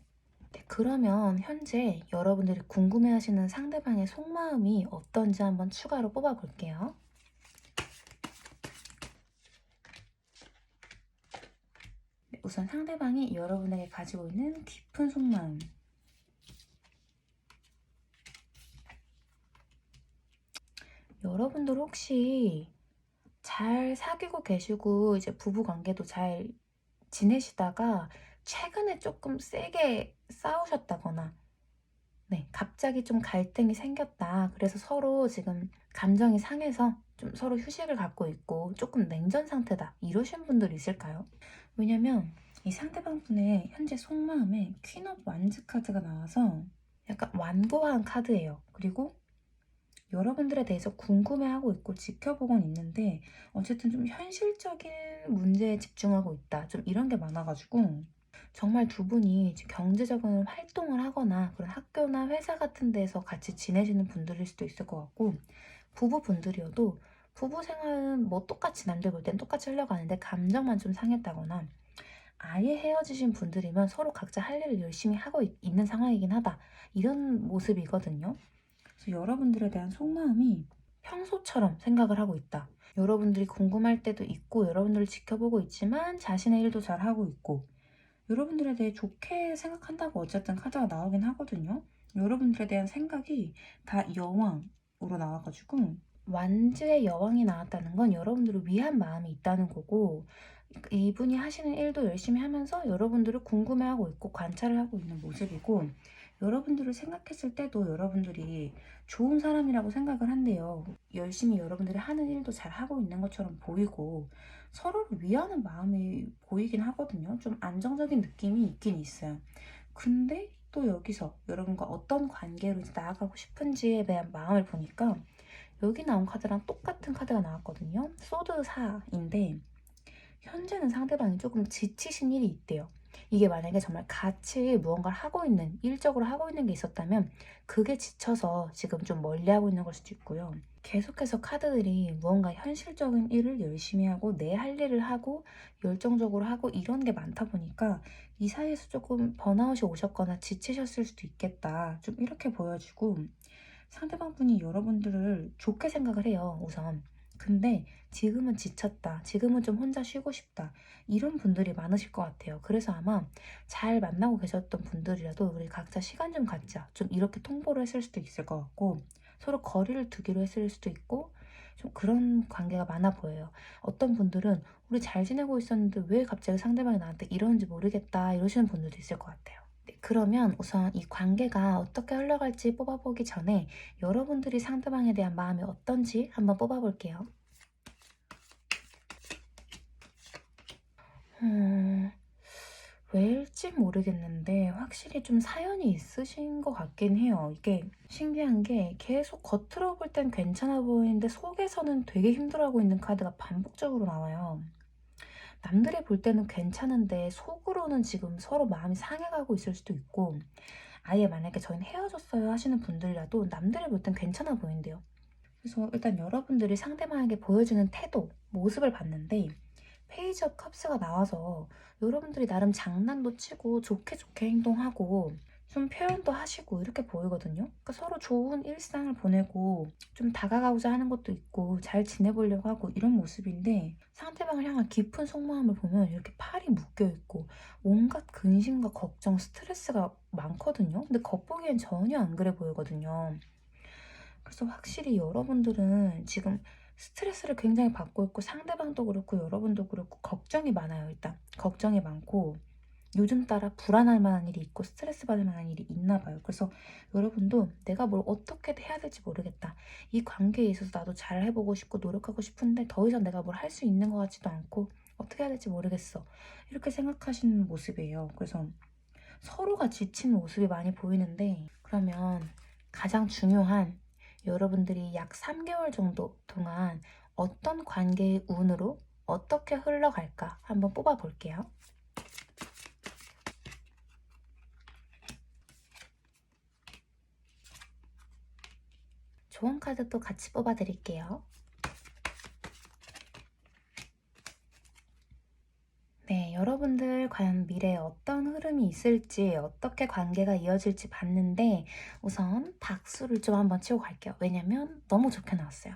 네, 그러면 현재 여러분들이 궁금해하시는 상대방의 속마음이 어떤지 한번 추가로 뽑아볼게요. 네, 우선 상대방이 여러분에게 가지고 있는 깊은 속마음. 여러분들 혹시 잘 사귀고 계시고 이제 부부 관계도 잘 지내시다가 최근에 조금 세게 싸우셨다거나 네, 갑자기 좀 갈등이 생겼다. 그래서 서로 지금 감정이 상해서 좀 서로 휴식을 갖고 있고 조금 냉전 상태다. 이러신 분들 있을까요? 왜냐면 이 상대방 분의 현재 속마음에 퀸 오브 완즈 카드가 나와서 약간 완고한 카드예요. 그리고 여러분들에 대해서 궁금해하고 있고 지켜보곤 있는데 어쨌든 좀 현실적인 문제에 집중하고 있다. 좀 이런 게 많아가지고 정말 두 분이 경제적인 활동을 하거나 그런 학교나 회사 같은 데서 같이 지내시는 분들일 수도 있을 것 같고 부부분들이어도 부부 생활은 뭐 똑같이 남들 볼 땐 똑같이 흘러가는데 감정만 좀 상했다거나 아예 헤어지신 분들이면 서로 각자 할 일을 열심히 하고 있는 상황이긴 하다. 이런 모습이거든요. 그래서 여러분들에 대한 속마음이 평소처럼 생각을 하고 있다. 여러분들이 궁금할 때도 있고 여러분들을 지켜보고 있지만 자신의 일도 잘 하고 있고 여러분들에 대해 좋게 생각한다고 어쨌든 카드가 나오긴 하거든요. 여러분들에 대한 생각이 다 여왕으로 나와가지고 완즈의 여왕이 나왔다는 건 여러분들을 위한 마음이 있다는 거고 이분이 하시는 일도 열심히 하면서 여러분들을 궁금해하고 있고 관찰을 하고 있는 모습이고, 여러분들을 생각했을 때도 여러분들이 좋은 사람이라고 생각을 한대요. 열심히 여러분들이 하는 일도 잘 하고 있는 것처럼 보이고 서로를 위하는 마음이 보이긴 하거든요. 좀 안정적인 느낌이 있긴 있어요. 근데 또 여기서 여러분과 어떤 관계로 이제 나아가고 싶은지에 대한 마음을 보니까 여기 나온 카드랑 똑같은 카드가 나왔거든요. 소드 4인데 현재는 상대방이 조금 지치신 일이 있대요. 이게 만약에 정말 같이 무언가를 하고 있는, 일적으로 하고 있는 게 있었다면 그게 지쳐서 지금 좀 멀리하고 있는 걸 수도 있고요. 계속해서 카드들이 무언가 현실적인 일을 열심히 하고 내 할 일을 하고 열정적으로 하고 이런 게 많다 보니까 이 사이에서 조금 번아웃이 오셨거나 지치셨을 수도 있겠다. 좀 이렇게 보여지고, 상대방 분이 여러분들을 좋게 생각을 해요, 우선. 근데 지금은 지쳤다, 지금은 좀 혼자 쉬고 싶다, 이런 분들이 많으실 것 같아요. 그래서 아마 잘 만나고 계셨던 분들이라도 우리 각자 시간 좀 갖자, 좀 이렇게 통보를 했을 수도 있을 것 같고, 서로 거리를 두기로 했을 수도 있고, 좀 그런 관계가 많아 보여요. 어떤 분들은 우리 잘 지내고 있었는데 왜 갑자기 상대방이 나한테 이러는지 모르겠다, 이러시는 분들도 있을 것 같아요. 네, 그러면 우선 이 관계가 어떻게 흘러갈지 뽑아보기 전에 여러분들이 상대방에 대한 마음이 어떤지 한번 뽑아볼게요. 음, 왜일지 모르겠는데 확실히 좀 사연이 있으신 것 같긴 해요. 이게 신기한 게 계속 겉으로 볼 땐 괜찮아 보이는데 속에서는 되게 힘들어하고 있는 카드가 반복적으로 나와요. 남들이 볼 때는 괜찮은데 속으로는 지금 서로 마음이 상해가고 있을 수도 있고, 아예 만약에 저희는 헤어졌어요 하시는 분들이라도 남들이 볼 땐 괜찮아 보인대요. 그래서 일단 여러분들이 상대방에게 보여주는 태도, 모습을 봤는데 페이지 업 컵스가 나와서 여러분들이 나름 장난도 치고 좋게 좋게 행동하고 좀 표현도 하시고 이렇게 보이거든요. 그러니까 서로 좋은 일상을 보내고 좀 다가가고자 하는 것도 있고 잘 지내보려고 하고 이런 모습인데, 상대방을 향한 깊은 속마음을 보면 이렇게 팔이 묶여있고 온갖 근심과 걱정, 스트레스가 많거든요. 근데 겉보기엔 전혀 안 그래 보이거든요. 그래서 확실히 여러분들은 지금 스트레스를 굉장히 받고 있고 상대방도 그렇고 여러분도 그렇고 걱정이 많아요. 일단 걱정이 많고 요즘 따라 불안할 만한 일이 있고 스트레스 받을 만한 일이 있나 봐요. 그래서 여러분도 내가 뭘 어떻게 해야 될지 모르겠다, 이 관계에 있어서 나도 잘 해보고 싶고 노력하고 싶은데 더 이상 내가 뭘 할 수 있는 것 같지도 않고 어떻게 해야 될지 모르겠어, 이렇게 생각하시는 모습이에요. 그래서 서로가 지친 모습이 많이 보이는데, 그러면 가장 중요한, 여러분들이 약 3개월 정도 동안 어떤 관계의 운으로 어떻게 흘러갈까 한번 뽑아 볼게요. 좋은 카드도 같이 뽑아 드릴게요. 네, 여러분들 과연 미래에 어떤 흐름이 있을지, 어떻게 관계가 이어질지 봤는데 우선 박수를 좀 한번 치고 갈게요. 왜냐면 너무 좋게 나왔어요.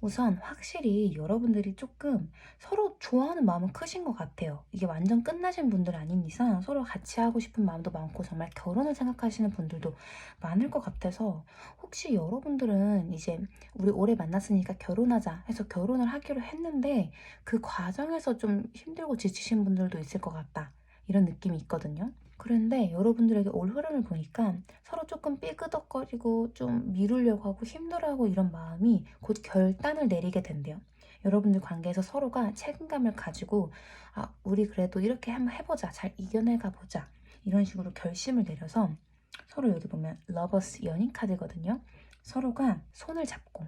우선 확실히 여러분들이 조금 서로 좋아하는 마음은 크신 것 같아요. 이게 완전 끝나신 분들 아닌 이상 서로 같이 하고 싶은 마음도 많고 정말 결혼을 생각하시는 분들도 많을 것 같아서, 혹시 여러분들은 이제 우리 오래 만났으니까 결혼하자 해서 결혼을 하기로 했는데 그 과정에서 좀 힘들고 지치신 분들도 있을 것 같다, 이런 느낌이 있거든요. 그런데 여러분들에게 올 흐름을 보니까 서로 조금 삐그덕거리고 좀 미루려고 하고 힘들어하고 이런 마음이 곧 결단을 내리게 된대요. 여러분들 관계에서 서로가 책임감을 가지고 우리 그래도 이렇게 한번 해보자, 잘 이겨내가 보자, 이런 식으로 결심을 내려서, 서로 여기 보면 러버스 연인 카드거든요. 서로가 손을 잡고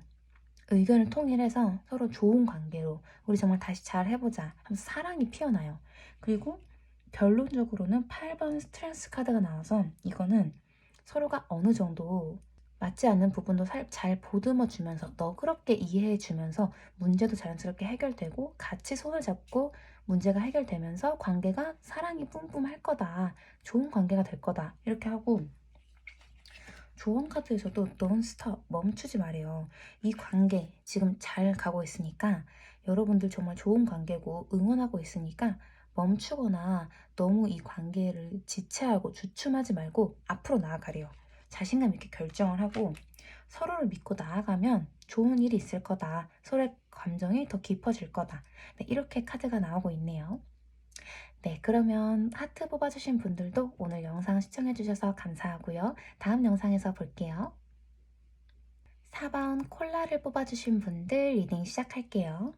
의견을 통일해서 서로 좋은 관계로 우리 정말 다시 잘 해보자 하면서 사랑이 피어나요. 그리고 결론적으로는 8번 스트렝스 카드가 나와서, 이거는 서로가 어느 정도 맞지 않는 부분도 잘 보듬어 주면서 너그럽게 이해해 주면서 문제도 자연스럽게 해결되고 같이 손을 잡고 문제가 해결되면서 관계가 사랑이 뿜뿜할 거다, 좋은 관계가 될 거다, 이렇게 하고, 조언 카드에서도 논스톱, 멈추지 말아요. 이 관계 지금 잘 가고 있으니까, 여러분들 정말 좋은 관계고 응원하고 있으니까 멈추거나 너무 이 관계를 지체하고 주춤하지 말고 앞으로 나아가래요. 자신감 있게 결정을 하고 서로를 믿고 나아가면 좋은 일이 있을 거다. 서로의 감정이 더 깊어질 거다. 네, 이렇게 카드가 나오고 있네요. 네, 그러면 하트 뽑아주신 분들도 오늘 영상 시청해주셔서 감사하고요. 다음 영상에서 볼게요. 4번 콜라를 뽑아주신 분들 리딩 시작할게요.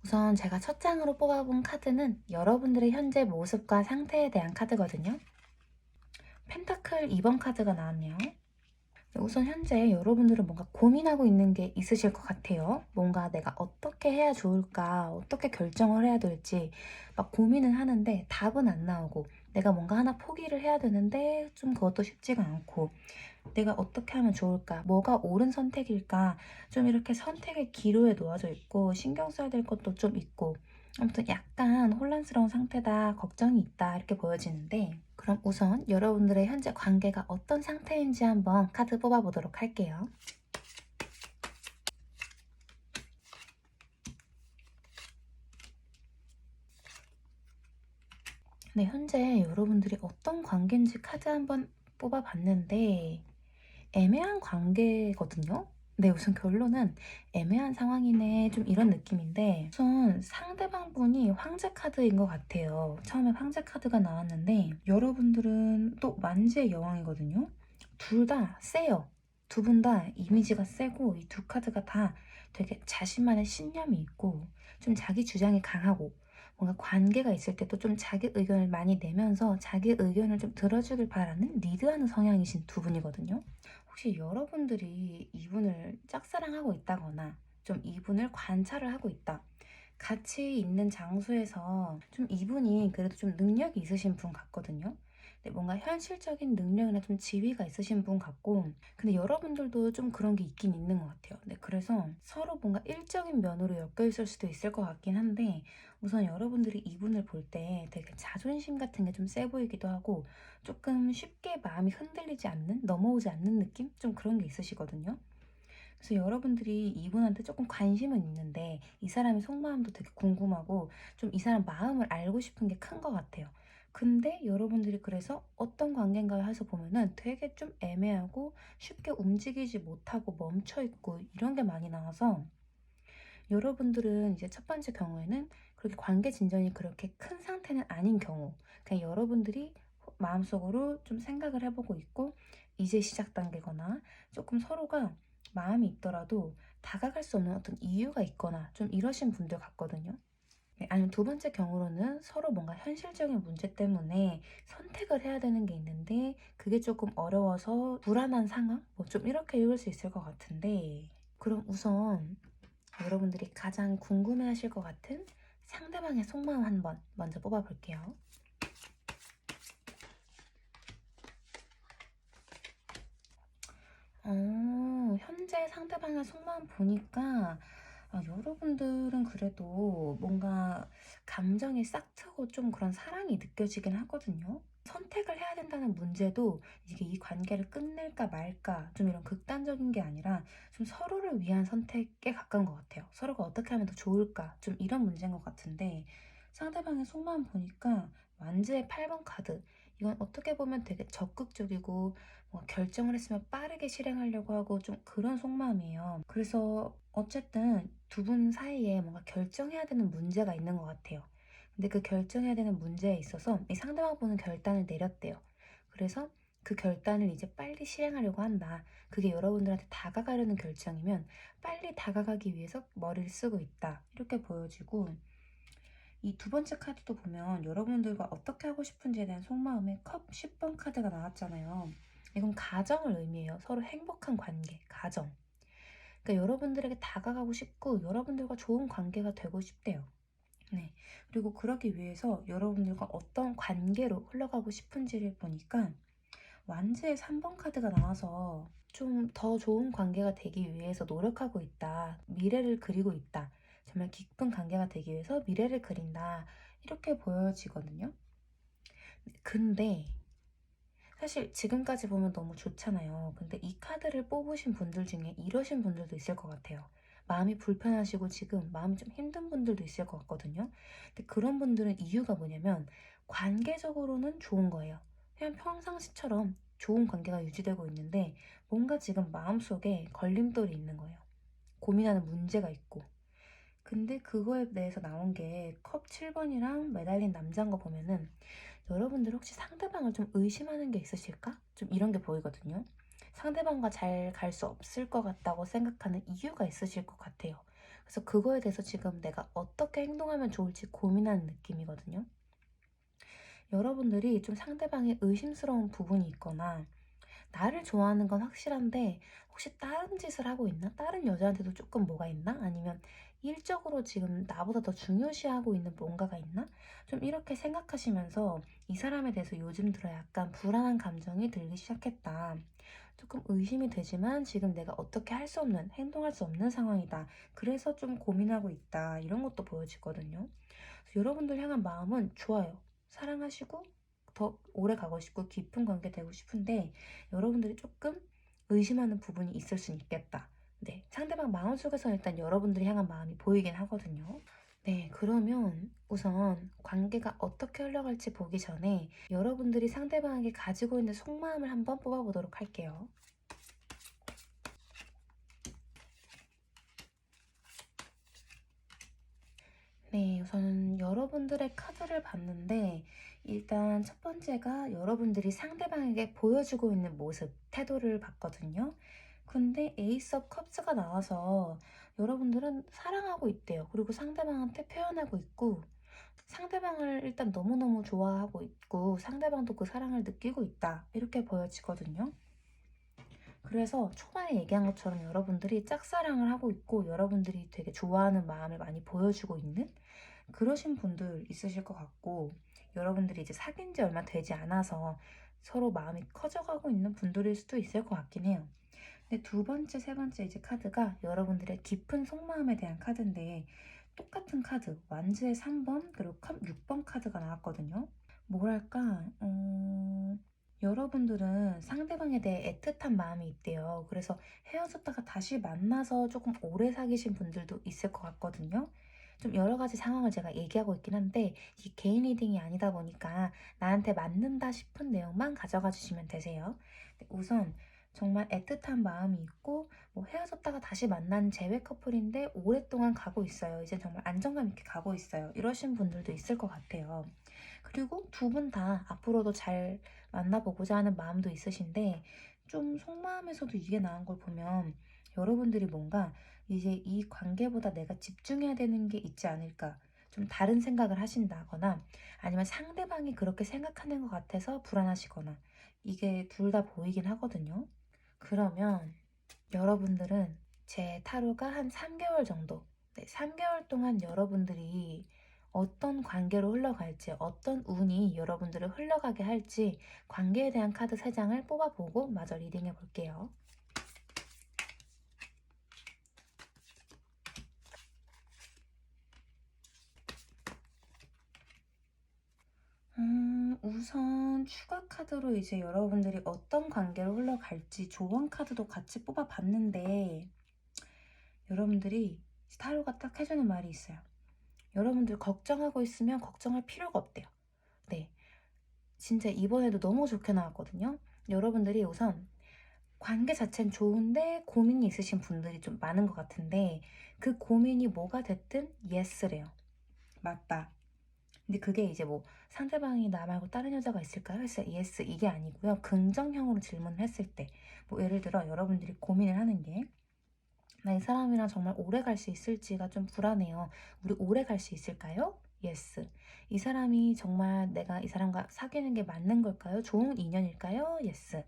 우선 제가 첫 장으로 뽑아본 카드는 여러분들의 현재 모습과 상태에 대한 카드거든요. 펜타클 2번 카드가 나왔네요. 우선 현재 여러분들은 뭔가 고민하고 있는 게 있으실 것 같아요. 뭔가 내가 어떻게 해야 좋을까, 어떻게 결정을 해야 될지 막 고민은 하는데 답은 안 나오고, 내가 뭔가 하나 포기를 해야 되는데 좀 그것도 쉽지가 않고, 내가 어떻게 하면 좋을까, 뭐가 옳은 선택일까, 좀 이렇게 선택의 기로에 놓아져 있고 신경 써야 될 것도 좀 있고, 아무튼 약간 혼란스러운 상태다, 걱정이 있다, 이렇게 보여지는데, 그럼 우선 여러분들의 현재 관계가 어떤 상태인지 한번 카드 뽑아보도록 할게요. 네, 현재 여러분들이 어떤 관계인지 카드 한번 뽑아봤는데 애매한 관계거든요. 네, 우선 결론은 애매한 상황이네, 좀 이런 느낌인데, 우선 상대방 분이 황제 카드인 것 같아요. 처음에 황제 카드가 나왔는데 여러분들은 또 만지의 여왕이거든요. 둘 다 세요. 두 분 다 이미지가 세고, 이 두 카드가 다 되게 자신만의 신념이 있고 좀 자기 주장이 강하고, 뭔가 관계가 있을 때도 좀 자기 의견을 많이 내면서 자기 의견을 좀 들어주길 바라는 리드하는 성향이신 두 분이거든요. 혹시 여러분들이 이분을 짝사랑하고 있다거나 좀 이분을 관찰을 하고 있다, 같이 있는 장소에서 좀 이분이 그래도 좀 능력이 있으신 분 같거든요. 근데 뭔가 현실적인 능력이나 좀 지위가 있으신 분 같고, 근데 여러분들도 좀 그런 게 있긴 있는 것 같아요. 네, 그래서 서로 뭔가 일적인 면으로 엮여 있을 수도 있을 것 같긴 한데, 우선 여러분들이 이분을 볼 때 되게 자존심 같은 게 좀 세 보이기도 하고, 조금 쉽게 마음이 흔들리지 않는, 넘어오지 않는 느낌? 좀 그런 게 있으시거든요. 그래서 여러분들이 이분한테 조금 관심은 있는데 이 사람의 속마음도 되게 궁금하고 좀 이 사람 마음을 알고 싶은 게 큰 것 같아요. 근데 여러분들이 그래서 어떤 관계인가 해서 보면은 되게 좀 애매하고 쉽게 움직이지 못하고 멈춰 있고 이런 게 많이 나와서, 여러분들은 이제 첫 번째 경우에는 그렇게 관계 진전이 그렇게 큰 상태는 아닌 경우, 그냥 여러분들이 마음속으로 좀 생각을 해보고 있고 이제 시작 단계거나 조금 서로가 마음이 있더라도 다가갈 수 없는 어떤 이유가 있거나 좀 이러신 분들 같거든요. 네, 아니면 두 번째 경우로는 서로 뭔가 현실적인 문제 때문에 선택을 해야 되는 게 있는데 그게 조금 어려워서 불안한 상황? 뭐 좀 이렇게 읽을 수 있을 것 같은데, 그럼 우선 여러분들이 가장 궁금해하실 것 같은 상대방의 속마음 한번 먼저 뽑아볼게요. 현재 상대방의 속마음 보니까 여러분들은 그래도 뭔가 감정이 싹 트고 좀 그런 사랑이 느껴지긴 하거든요. 선택을 해야 된다는 문제도 이게 이 관계를 끝낼까 말까 좀 이런 극단적인 게 아니라 좀 서로를 위한 선택에 가까운 것 같아요. 서로가 어떻게 하면 더 좋을까 좀 이런 문제인 것 같은데, 상대방의 속마음 보니까 완즈의 8번 카드, 이건 어떻게 보면 되게 적극적이고 뭐 결정을 했으면 빠르게 실행하려고 하고 좀 그런 속마음이에요. 그래서 어쨌든 두 분 사이에 뭔가 결정해야 되는 문제가 있는 것 같아요. 근데 그 결정해야 되는 문제에 있어서 이 상대방 분은 결단을 내렸대요. 그래서 그 결단을 이제 빨리 실행하려고 한다. 그게 여러분들한테 다가가려는 결정이면 빨리 다가가기 위해서 머리를 쓰고 있다, 이렇게 보여지고, 이 두 번째 카드도 보면 여러분들과 어떻게 하고 싶은지에 대한 속마음의 컵 10번 카드가 나왔잖아요. 이건 가정을 의미해요. 서로 행복한 관계, 가정. 그러니까 여러분들에게 다가가고 싶고 여러분들과 좋은 관계가 되고 싶대요. 네. 그리고 그러기 위해서 여러분들과 어떤 관계로 흘러가고 싶은지를 보니까 완즈의 3번 카드가 나와서 좀 더 좋은 관계가 되기 위해서 노력하고 있다, 미래를 그리고 있다, 정말 깊은 관계가 되기 위해서 미래를 그린다, 이렇게 보여지거든요. 근데 사실 지금까지 보면 너무 좋잖아요. 근데 이 카드를 뽑으신 분들 중에 이러신 분들도 있을 것 같아요. 마음이 불편하시고 지금 마음이 좀 힘든 분들도 있을 것 같거든요. 근데 그런 분들은 이유가 뭐냐면 관계적으로는 좋은 거예요. 그냥 평상시처럼 좋은 관계가 유지되고 있는데 뭔가 지금 마음속에 걸림돌이 있는 거예요. 고민하는 문제가 있고. 근데 그거에 대해서 나온 게 컵 7번이랑 매달린 남자인 거 보면은 여러분들 혹시 상대방을 좀 의심하는 게 있으실까? 좀 이런 게 보이거든요. 상대방과 잘 갈 수 없을 것 같다고 생각하는 이유가 있으실 것 같아요. 그래서 그거에 대해서 지금 내가 어떻게 행동하면 좋을지 고민하는 느낌이거든요. 여러분들이 좀 상대방의 의심스러운 부분이 있거나 나를 좋아하는 건 확실한데 혹시 다른 짓을 하고 있나? 다른 여자한테도 조금 뭐가 있나? 아니면 일적으로 지금 나보다 더 중요시하고 있는 뭔가가 있나? 좀 이렇게 생각하시면서 이 사람에 대해서 요즘 들어 약간 불안한 감정이 들기 시작했다. 조금 의심이 되지만 지금 내가 어떻게 할 수 없는, 행동할 수 없는 상황이다. 그래서 좀 고민하고 있다. 이런 것도 보여지거든요. 그래서 여러분들 향한 마음은 좋아요. 사랑하시고 더 오래 가고 싶고 깊은 관계 되고 싶은데 여러분들이 조금 의심하는 부분이 있을 수는 있겠다. 네, 상대방 마음속에서 일단 여러분들이 향한 마음이 보이긴 하거든요. 네, 그러면 우선 관계가 어떻게 흘러갈지 보기 전에 여러분들이 상대방에게 가지고 있는 속마음을 한번 뽑아보도록 할게요. 네, 우선 여러분들의 카드를 봤는데 일단 첫 번째가 여러분들이 상대방에게 보여주고 있는 모습, 태도를 봤거든요. 근데 에이스 업 컵스가 나와서 여러분들은 사랑하고 있대요. 그리고 상대방한테 표현하고 있고 상대방을 일단 너무너무 좋아하고 있고 상대방도 그 사랑을 느끼고 있다. 이렇게 보여지거든요. 그래서 초반에 얘기한 것처럼 여러분들이 짝사랑을 하고 있고 여러분들이 되게 좋아하는 마음을 많이 보여주고 있는 그러신 분들 있으실 것 같고 여러분들이 이제 사귄 지 얼마 되지 않아서 서로 마음이 커져가고 있는 분들일 수도 있을 것 같긴 해요. 근데 두 번째, 세 번째 이제 카드가 여러분들의 깊은 속마음에 대한 카드인데 똑같은 카드, 완즈의 3번 그리고 컵 6번 카드가 나왔거든요. 뭐랄까, 여러분들은 상대방에 대해 애틋한 마음이 있대요. 그래서 헤어졌다가 다시 만나서 조금 오래 사귀신 분들도 있을 것 같거든요. 좀 여러 가지 상황을 제가 얘기하고 있긴 한데 이 개인 리딩이 아니다 보니까 나한테 맞는다 싶은 내용만 가져가 주시면 되세요. 우선 정말 애틋한 마음이 있고 뭐 헤어졌다가 다시 만난 재회 커플인데 오랫동안 가고 있어요. 이제 정말 안정감 있게 가고 있어요. 이러신 분들도 있을 것 같아요. 그리고 두 분 다 앞으로도 잘 만나보고자 하는 마음도 있으신데 좀 속마음에서도 이게 나온 걸 보면 여러분들이 뭔가 이제 이 관계보다 내가 집중해야 되는 게 있지 않을까 좀 다른 생각을 하신다거나 아니면 상대방이 그렇게 생각하는 것 같아서 불안하시거나 이게 둘 다 보이긴 하거든요. 그러면 여러분들은 제 타로가 한 3개월 정도, 네, 3개월 동안 여러분들이 어떤 관계로 흘러갈지, 어떤 운이 여러분들을 흘러가게 할지 관계에 대한 카드 3장을 뽑아보고 마저 리딩해 볼게요. 우선 추가 카드로 이제 여러분들이 어떤 관계로 흘러갈지 조언 카드도 같이 뽑아봤는데 여러분들이 타로가 딱 해주는 말이 있어요. 여러분들 걱정하고 있으면 걱정할 필요가 없대요. 네, 진짜 이번에도 너무 좋게 나왔거든요. 여러분들이 우선 관계 자체는 좋은데 고민이 있으신 분들이 좀 많은 것 같은데 그 고민이 뭐가 됐든 예스래요. 맞다. 근데 그게 이제 뭐 상대방이 나 말고 다른 여자가 있을까요? 했을 때 예스 이게 아니고요. 긍정형으로 질문을 했을 때 뭐 예를 들어 여러분들이 고민을 하는 게 나 이 사람이랑 정말 오래 갈 수 있을지가 좀 불안해요. 우리 오래 갈 수 있을까요? 예스. 이 사람이 정말 내가 이 사람과 사귀는 게 맞는 걸까요? 좋은 인연일까요? 예스.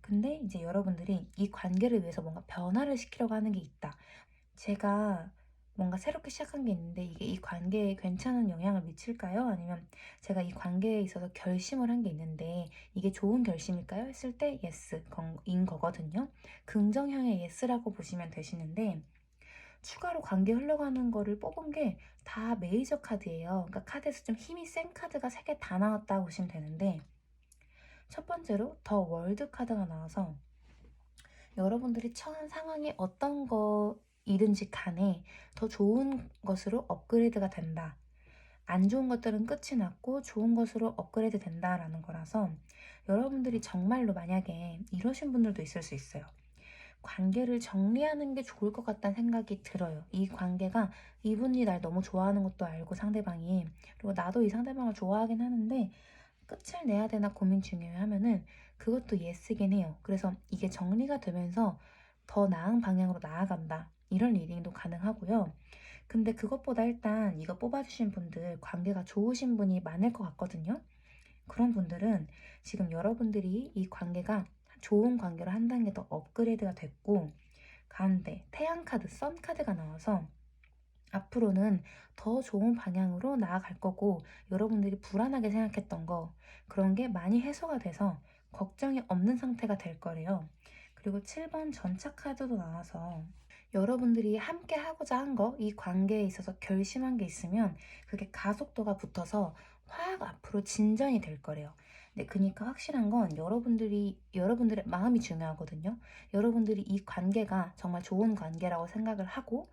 근데 이제 여러분들이 이 관계를 위해서 뭔가 변화를 시키려고 하는 게 있다. 제가 뭔가 새롭게 시작한 게 있는데 이게 이 관계에 괜찮은 영향을 미칠까요? 아니면 제가 이 관계에 있어서 결심을 한 게 있는데 이게 좋은 결심일까요? 했을 때 예스인 거거든요. 긍정형의 예스라고 보시면 되시는데 추가로 관계 흘러가는 거를 뽑은 게 다 메이저 카드예요. 그러니까 카드에서 좀 힘이 센 카드가 3개 다 나왔다고 보시면 되는데 첫 번째로 더 월드 카드가 나와서 여러분들이 처한 상황이 어떤 거이든지 간에 더 좋은 것으로 업그레이드가 된다. 안 좋은 것들은 끝이 났고 좋은 것으로 업그레이드 된다라는 거라서 여러분들이 정말로 만약에 이러신 분들도 있을 수 있어요. 관계를 정리하는 게 좋을 것 같다는 생각이 들어요. 이 관계가 이분이 날 너무 좋아하는 것도 알고 상대방이, 그리고 나도 이 상대방을 좋아하긴 하는데 끝을 내야 되나 고민 중이에요 하면은 그것도 예스긴 해요. 그래서 이게 정리가 되면서 더 나은 방향으로 나아간다, 이런 리딩도 가능하고요. 근데 그것보다 일단 이거 뽑아주신 분들 관계가 좋으신 분이 많을 것 같거든요. 그런 분들은 지금 여러분들이 이 관계가 좋은 관계로 한 단계 더 업그레이드가 됐고, 가운데 태양카드, 썬카드가 나와서 앞으로는 더 좋은 방향으로 나아갈 거고, 여러분들이 불안하게 생각했던 거, 그런 게 많이 해소가 돼서 걱정이 없는 상태가 될 거래요. 그리고 7번 전차 카드도 나와서 여러분들이 함께 하고자 한 거, 이 관계에 있어서 결심한 게 있으면 그게 가속도가 붙어서 확 앞으로 진전이 될 거래요. 근데 그니까 확실한 건 여러분들의 마음이 중요하거든요. 여러분들이 이 관계가 정말 좋은 관계라고 생각을 하고,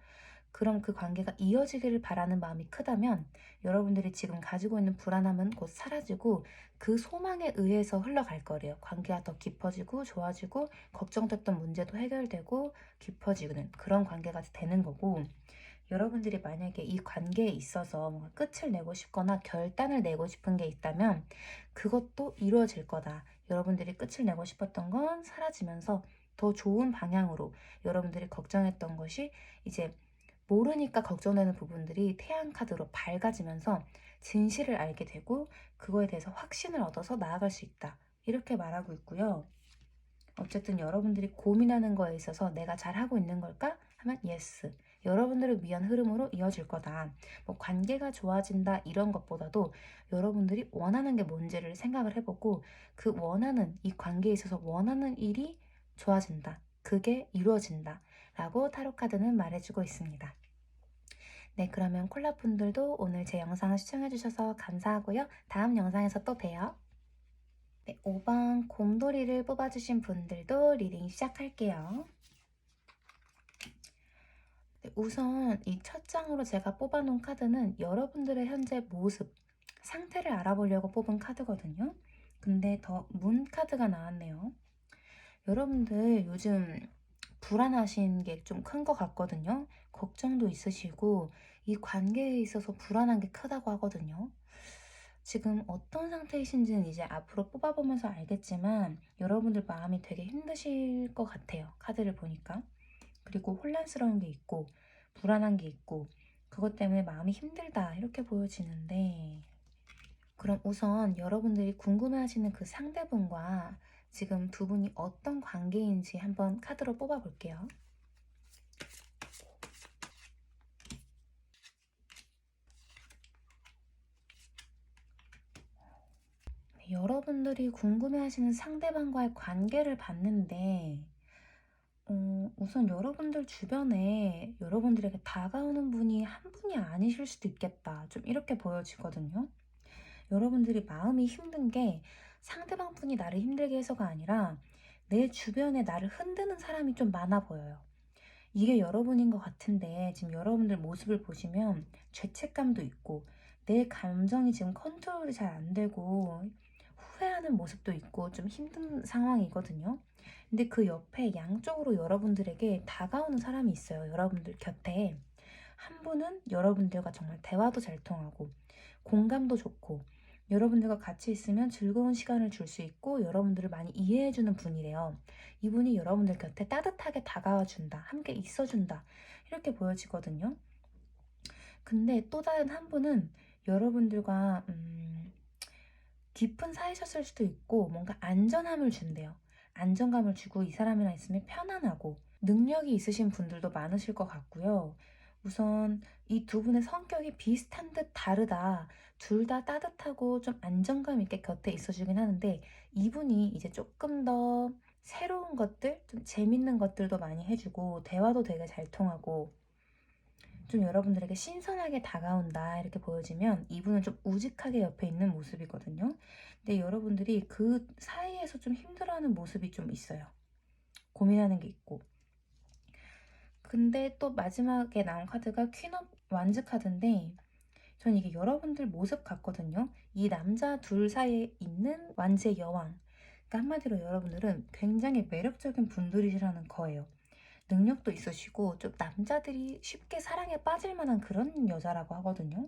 그럼 그 관계가 이어지기를 바라는 마음이 크다면 여러분들이 지금 가지고 있는 불안함은 곧 사라지고 그 소망에 의해서 흘러갈 거래요. 관계가 더 깊어지고 좋아지고 걱정됐던 문제도 해결되고 깊어지는 그런 관계가 되는 거고, 여러분들이 만약에 이 관계에 있어서 뭔가 끝을 내고 싶거나 결단을 내고 싶은 게 있다면 그것도 이루어질 거다. 여러분들이 끝을 내고 싶었던 건 사라지면서 더 좋은 방향으로 여러분들이 걱정했던 것이 이제 모르니까 걱정되는 부분들이 태양카드로 밝아지면서 진실을 알게 되고 그거에 대해서 확신을 얻어서 나아갈 수 있다, 이렇게 말하고 있고요. 어쨌든 여러분들이 고민하는 거에 있어서 내가 잘하고 있는 걸까? 하면 yes. 여러분들을 위한 흐름으로 이어질 거다. 뭐 관계가 좋아진다 이런 것보다도 여러분들이 원하는 게 뭔지를 생각을 해보고 그 원하는 이 관계에 있어서 원하는 일이 좋아진다. 그게 이루어진다. 라고 타로카드는 말해주고 있습니다. 네, 그러면 콜라분들도 오늘 제 영상을 시청해주셔서 감사하고요. 다음 영상에서 또 봬요. 네, 5번 곰돌이를 뽑아주신 분들도 리딩 시작할게요. 네, 우선 이 첫 장으로 제가 뽑아놓은 카드는 여러분들의 현재 모습, 상태를 알아보려고 뽑은 카드거든요. 근데 더 문 카드가 나왔네요. 여러분들 요즘 불안하신 게 좀 큰 것 같거든요. 걱정도 있으시고 이 관계에 있어서 불안한 게 크다고 하거든요. 지금 어떤 상태이신지는 이제 앞으로 뽑아보면서 알겠지만 여러분들 마음이 되게 힘드실 것 같아요. 카드를 보니까. 그리고 혼란스러운 게 있고 불안한 게 있고 그것 때문에 마음이 힘들다, 이렇게 보여지는데, 그럼 우선 여러분들이 궁금해하시는 그 상대분과 지금 두 분이 어떤 관계인지 한번 카드로 뽑아볼게요. 네, 여러분들이 궁금해하시는 상대방과의 관계를 봤는데 우선 여러분들 주변에 여러분들에게 다가오는 분이 한 분이 아니실 수도 있겠다, 좀 이렇게 보여지거든요. 여러분들이 마음이 힘든 게 상대방 분이 나를 힘들게 해서가 아니라 내 주변에 나를 흔드는 사람이 좀 많아 보여요. 이게 여러분인 것 같은데 지금 여러분들 모습을 보시면 죄책감도 있고 내 감정이 지금 컨트롤이 잘 안 되고 후회하는 모습도 있고 좀 힘든 상황이거든요. 근데 그 옆에 양쪽으로 여러분들에게 다가오는 사람이 있어요. 여러분들 곁에. 한 분은 여러분들과 정말 대화도 잘 통하고 공감도 좋고 여러분들과 같이 있으면 즐거운 시간을 줄 수 있고 여러분들을 많이 이해해주는 분이래요. 이분이 여러분들 곁에 따뜻하게 다가와 준다, 함께 있어준다, 이렇게 보여지거든요. 근데 또 다른 한 분은 여러분들과 깊은 사이셨을 수도 있고 뭔가 안전함을 준대요. 안정감을 주고 이 사람이랑 있으면 편안하고 능력이 있으신 분들도 많으실 것 같고요. 우선 이 두 분의 성격이 비슷한 듯 다르다. 둘 다 따뜻하고 좀 안정감 있게 곁에 있어주긴 하는데 이분이 이제 조금 더 새로운 것들, 좀 재밌는 것들도 많이 해주고 대화도 되게 잘 통하고 좀 여러분들에게 신선하게 다가온다, 이렇게 보여지면 이분은 좀 우직하게 옆에 있는 모습이거든요. 근데 여러분들이 그 사이에서 좀 힘들어하는 모습이 좀 있어요. 고민하는 게 있고. 근데 또 마지막에 나온 카드가 퀸 업 완즈 카드인데 전 이게 여러분들 모습 같거든요. 이 남자 둘 사이에 있는 완제 여왕. 그러니까 한마디로 여러분들은 굉장히 매력적인 분들이시라는 거예요. 능력도 있으시고 좀 남자들이 쉽게 사랑에 빠질 만한 그런 여자라고 하거든요.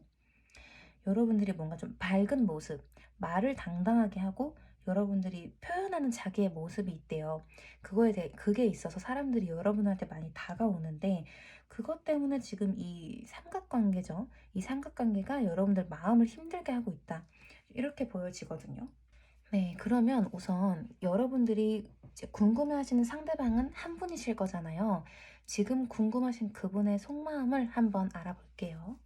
여러분들이 뭔가 좀 밝은 모습, 말을 당당하게 하고 여러분들이 표현하는 자기의 모습이 있대요. 그게 있어서 사람들이 여러분한테 많이 다가오는데, 그것 때문에 지금 이 삼각관계죠. 이 삼각관계가 여러분들 마음을 힘들게 하고 있다. 이렇게 보여지거든요. 네, 그러면 우선 여러분들이 이제 궁금해하시는 상대방은 한 분이실 거잖아요. 지금 궁금하신 그분의 속마음을 한번 알아볼게요.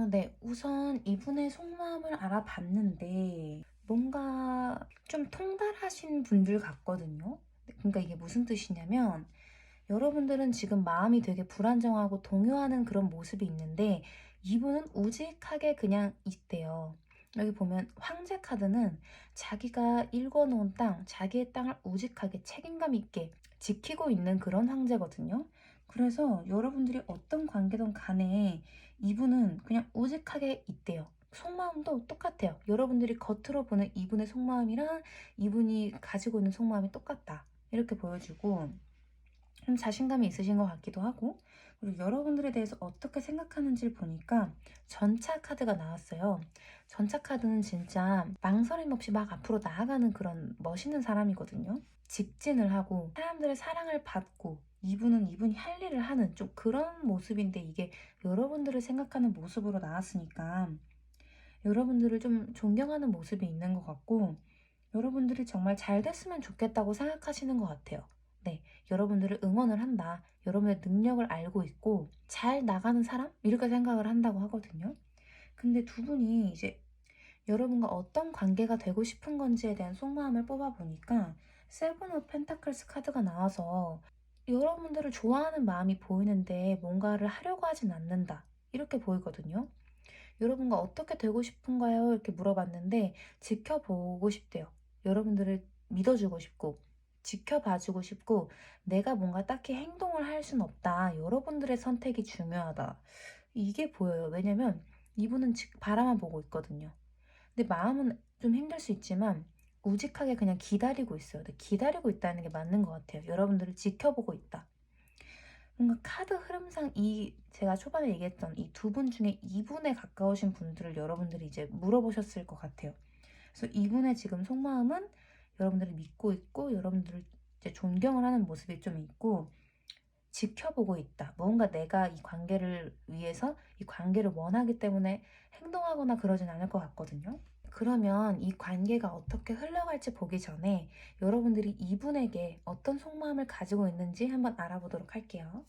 네. 우선 이분의 속마음을 알아봤는데 뭔가 좀 통달하신 분들 같거든요. 네, 그러니까 이게 무슨 뜻이냐면 여러분들은 지금 마음이 되게 불안정하고 동요하는 그런 모습이 있는데 이분은 우직하게 그냥 있대요. 여기 보면 황제 카드는 자기가 일궈놓은 땅, 자기의 땅을 우직하게 책임감 있게 지키고 있는 그런 황제거든요. 그래서 여러분들이 어떤 관계든 간에 이분은 그냥 우직하게 있대요. 속마음도 똑같아요. 여러분들이 겉으로 보는 이분의 속마음이랑 이분이 가지고 있는 속마음이 똑같다. 이렇게 보여주고 좀 자신감이 있으신 것 같기도 하고, 그리고 여러분들에 대해서 어떻게 생각하는지를 보니까 전차 카드가 나왔어요. 전차 카드는 진짜 망설임 없이 막 앞으로 나아가는 그런 멋있는 사람이거든요. 직진을 하고 사람들의 사랑을 받고 이분이 할 일을 하는 좀 그런 모습인데, 이게 여러분들을 생각하는 모습으로 나왔으니까 여러분들을 좀 존경하는 모습이 있는 것 같고, 여러분들이 정말 잘 됐으면 좋겠다고 생각하시는 것 같아요. 네, 여러분들을 응원을 한다. 여러분의 능력을 알고 있고 잘 나가는 사람? 이렇게 생각을 한다고 하거든요. 근데 두 분이 이제 여러분과 어떤 관계가 되고 싶은 건지에 대한 속마음을 뽑아보니까 세븐 오브 펜타클스 카드가 나와서 여러분들을 좋아하는 마음이 보이는데 뭔가를 하려고 하진 않는다. 이렇게 보이거든요. 여러분과 어떻게 되고 싶은가요? 이렇게 물어봤는데 지켜보고 싶대요. 여러분들을 믿어주고 싶고 지켜봐주고 싶고, 내가 뭔가 딱히 행동을 할 순 없다. 여러분들의 선택이 중요하다. 이게 보여요. 왜냐면 이분은 바라만 보고 있거든요. 근데 마음은 좀 힘들 수 있지만 우직하게 그냥 기다리고 있어요. 근데 기다리고 있다는 게 맞는 것 같아요. 여러분들을 지켜보고 있다. 뭔가 카드 흐름상 제가 초반에 얘기했던 이 두 분 중에 이분에 가까우신 분들을 여러분들이 이제 물어보셨을 것 같아요. 그래서 이분의 지금 속마음은 여러분들을 믿고 있고 여러분들을 이제 존경을 하는 모습이 좀 있고 지켜보고 있다. 뭔가 내가 이 관계를 위해서 이 관계를 원하기 때문에 행동하거나 그러진 않을 것 같거든요. 그러면 이 관계가 어떻게 흘러갈지 보기 전에 여러분들이 이분에게 어떤 속마음을 가지고 있는지 한번 알아보도록 할게요.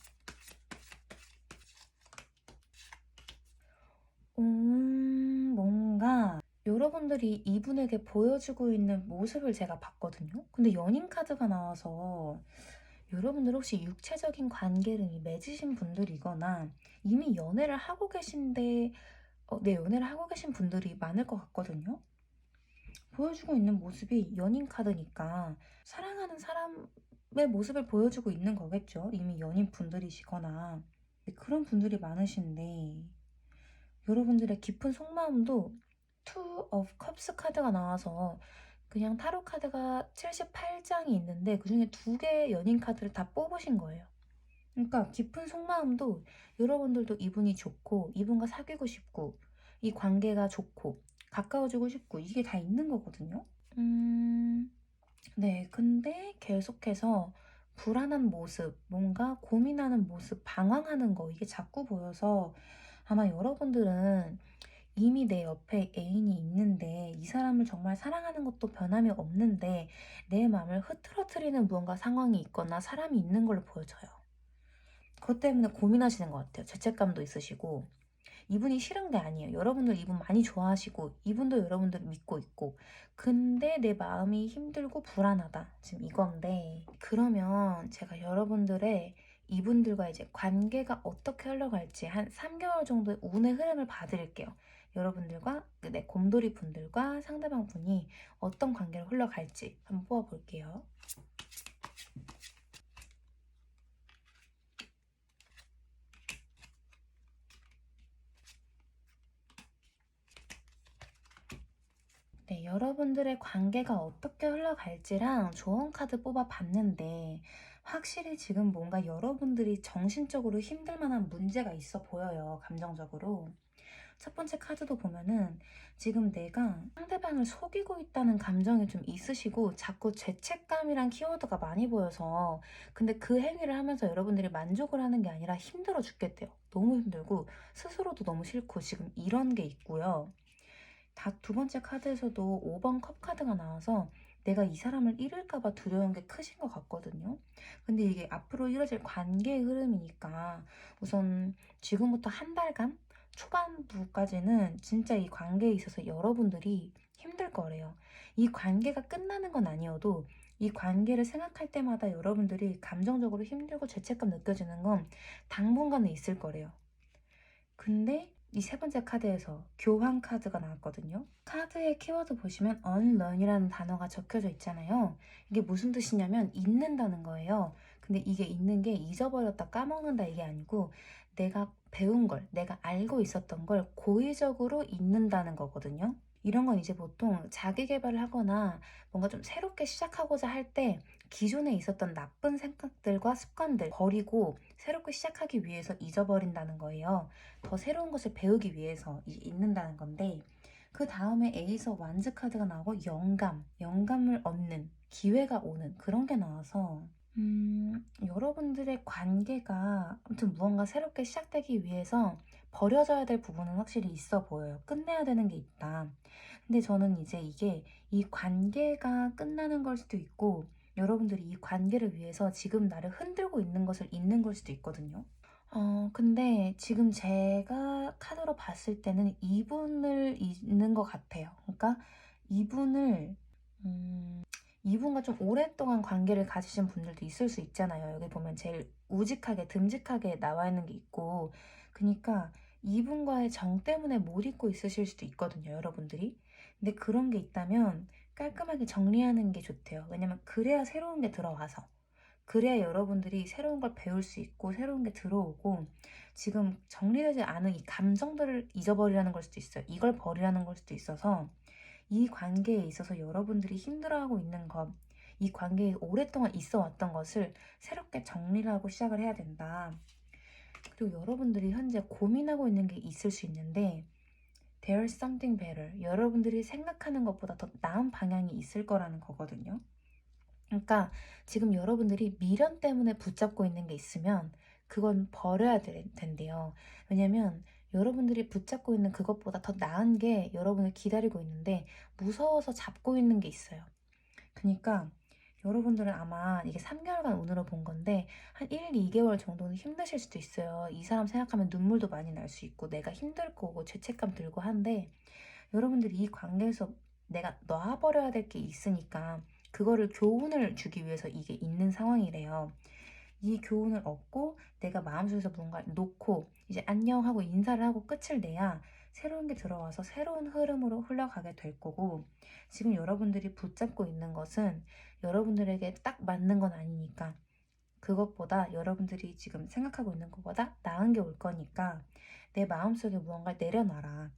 뭔가 여러분들이 이분에게 보여주고 있는 모습을 제가 봤거든요. 근데 연인 카드가 나와서 여러분들 혹시 육체적인 관계를 맺으신 분들이거나 이미 연애를 하고 계신데 네, 연애를 하고 계신 분들이 많을 것 같거든요. 보여주고 있는 모습이 연인 카드니까 사랑하는 사람의 모습을 보여주고 있는 거겠죠. 이미 연인 분들이시거나 그런 분들이 많으신데 여러분들의 깊은 속마음도 Two of Cups 카드가 나와서 그냥 타로 카드가 78장이 있는데 그중에 2개의 연인 카드를 다 뽑으신 거예요. 그러니까 깊은 속마음도 여러분들도 이분이 좋고 이분과 사귀고 싶고 이 관계가 좋고 가까워지고 싶고 이게 다 있는 거거든요. 네. 근데 계속해서 불안한 모습, 뭔가 고민하는 모습, 방황하는 거 이게 자꾸 보여서 아마 여러분들은 이미 내 옆에 애인이 있는데 이 사람을 정말 사랑하는 것도 변함이 없는데 내 마음을 흐트러뜨리는 무언가 상황이 있거나 사람이 있는 걸로 보여져요. 그것 때문에 고민하시는 것 같아요. 죄책감도 있으시고. 이분이 싫은 게 아니에요. 여러분들 이분 많이 좋아하시고 이분도 여러분들을 믿고 있고, 근데 내 마음이 힘들고 불안하다. 지금 이건데, 그러면 제가 여러분들의 이분들과 이제 관계가 어떻게 흘러갈지 한 3개월 정도의 운의 흐름을 봐드릴게요. 여러분들과 네, 곰돌이 분들과 상대방 분이 어떤 관계로 흘러갈지 한번 뽑아볼게요. 네, 여러분들의 관계가 어떻게 흘러갈지랑 조언 카드 뽑아봤는데 확실히 지금 뭔가 여러분들이 정신적으로 힘들 만한 문제가 있어 보여요, 감정적으로. 첫 번째 카드도 보면은 지금 내가 상대방을 속이고 있다는 감정이 좀 있으시고 자꾸 죄책감이란 키워드가 많이 보여서 근데 그 행위를 하면서 여러분들이 만족을 하는 게 아니라 힘들어 죽겠대요. 너무 힘들고 스스로도 너무 싫고 지금 이런 게 있고요. 두 번째 카드에서도 5번 컵 카드가 나와서 내가 이 사람을 잃을까봐 두려운 게 크신 것 같거든요. 근데 이게 앞으로 이뤄질 관계의 흐름이니까 우선 지금부터 한 달간 초반부까지는 진짜 이 관계에 있어서 여러분들이 힘들 거래요. 이 관계가 끝나는 건 아니어도 이 관계를 생각할 때마다 여러분들이 감정적으로 힘들고 죄책감 느껴지는 건 당분간은 있을 거래요. 근데 이 세 번째 카드에서 교환 카드가 나왔거든요. 카드의 키워드 보시면 unlearn이라는 단어가 적혀져 있잖아요. 이게 무슨 뜻이냐면 잊는다는 거예요. 근데 이게 잊는 게 잊어버렸다 까먹는다 이게 아니고 내가 배운 걸, 내가 알고 있었던 걸 고의적으로 잊는다는 거거든요. 이런 건 이제 보통 자기 개발을 하거나 뭔가 좀 새롭게 시작하고자 할 때 기존에 있었던 나쁜 생각들과 습관들 버리고 새롭게 시작하기 위해서 잊어버린다는 거예요. 더 새로운 것을 배우기 위해서 잊는다는 건데 그 다음에 에이스 완즈 카드가 나오고 영감을 얻는 기회가 오는 그런 게 나와서 여러분들의 관계가 아무튼 무언가 새롭게 시작되기 위해서 버려져야 될 부분은 확실히 있어 보여요. 끝내야 되는 게 있다. 근데 저는 이제 이게 이 관계가 끝나는 걸 수도 있고 여러분들이 이 관계를 위해서 지금 나를 흔들고 있는 것을 잊는 걸 수도 있거든요. 근데 지금 제가 카드로 봤을 때는 이분을 잊는 것 같아요. 그러니까 이분을, 이분과 좀 오랫동안 관계를 가지신 분들도 있을 수 있잖아요. 여기 보면 제일 우직하게, 듬직하게 나와 있는 게 있고. 그러니까 이분과의 정 때문에 못 잊고 있으실 수도 있거든요, 여러분들이. 근데 그런 게 있다면 깔끔하게 정리하는 게 좋대요. 왜냐면 그래야 새로운 게 들어와서. 그래야 여러분들이 새로운 걸 배울 수 있고 새로운 게 들어오고 지금 정리되지 않은 이 감정들을 잊어버리라는 걸 수도 있어요. 이걸 버리라는 걸 수도 있어서 이 관계에 있어서 여러분들이 힘들어하고 있는 것, 이 관계에 오랫동안 있어 왔던 것을 새롭게 정리를 하고 시작을 해야 된다. 그리고 여러분들이 현재 고민하고 있는 게 있을 수 있는데 There's something better. 여러분들이 생각하는 것보다 더 나은 방향이 있을 거라는 거거든요. 그러니까 지금 여러분들이 미련 때문에 붙잡고 있는 게 있으면 그건 버려야 된대요. 왜냐면 여러분들이 붙잡고 있는 그것보다 더 나은 게 여러분을 기다리고 있는데 무서워서 잡고 있는 게 있어요. 그러니까 여러분들은 아마 이게 3개월간 운으로 본 건데 한 1, 2개월 정도는 힘드실 수도 있어요. 이 사람 생각하면 눈물도 많이 날 수 있고 내가 힘들 거고 죄책감 들고 한데 여러분들이 이 관계에서 내가 놔버려야 될 게 있으니까 그거를 교훈을 주기 위해서 이게 있는 상황이래요. 이 교훈을 얻고 내가 마음속에서 뭔가를 놓고 이제 안녕하고 인사를 하고 끝을 내야 새로운 게 들어와서 새로운 흐름으로 흘러가게 될 거고 지금 여러분들이 붙잡고 있는 것은 여러분들에게 딱 맞는 건 아니니까 그것보다 여러분들이 지금 생각하고 있는 것보다 나은 게 올 거니까 내 마음속에 무언가를 내려놔라.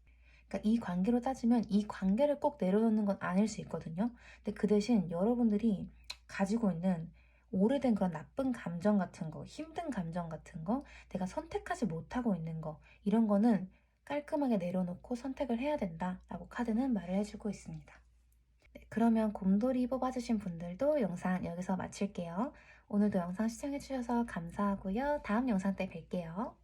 그러니까 이 관계로 따지면 이 관계를 꼭 내려놓는 건 아닐 수 있거든요. 근데 그 대신 여러분들이 가지고 있는 오래된 그런 나쁜 감정 같은 거, 힘든 감정 같은 거, 내가 선택하지 못하고 있는 거, 이런 거는 깔끔하게 내려놓고 선택을 해야 된다라고 카드는 말을 해주고 있습니다. 네, 그러면 곰돌이 뽑아주신 분들도 영상 여기서 마칠게요. 오늘도 영상 시청해주셔서 감사하고요. 다음 영상 때 뵐게요.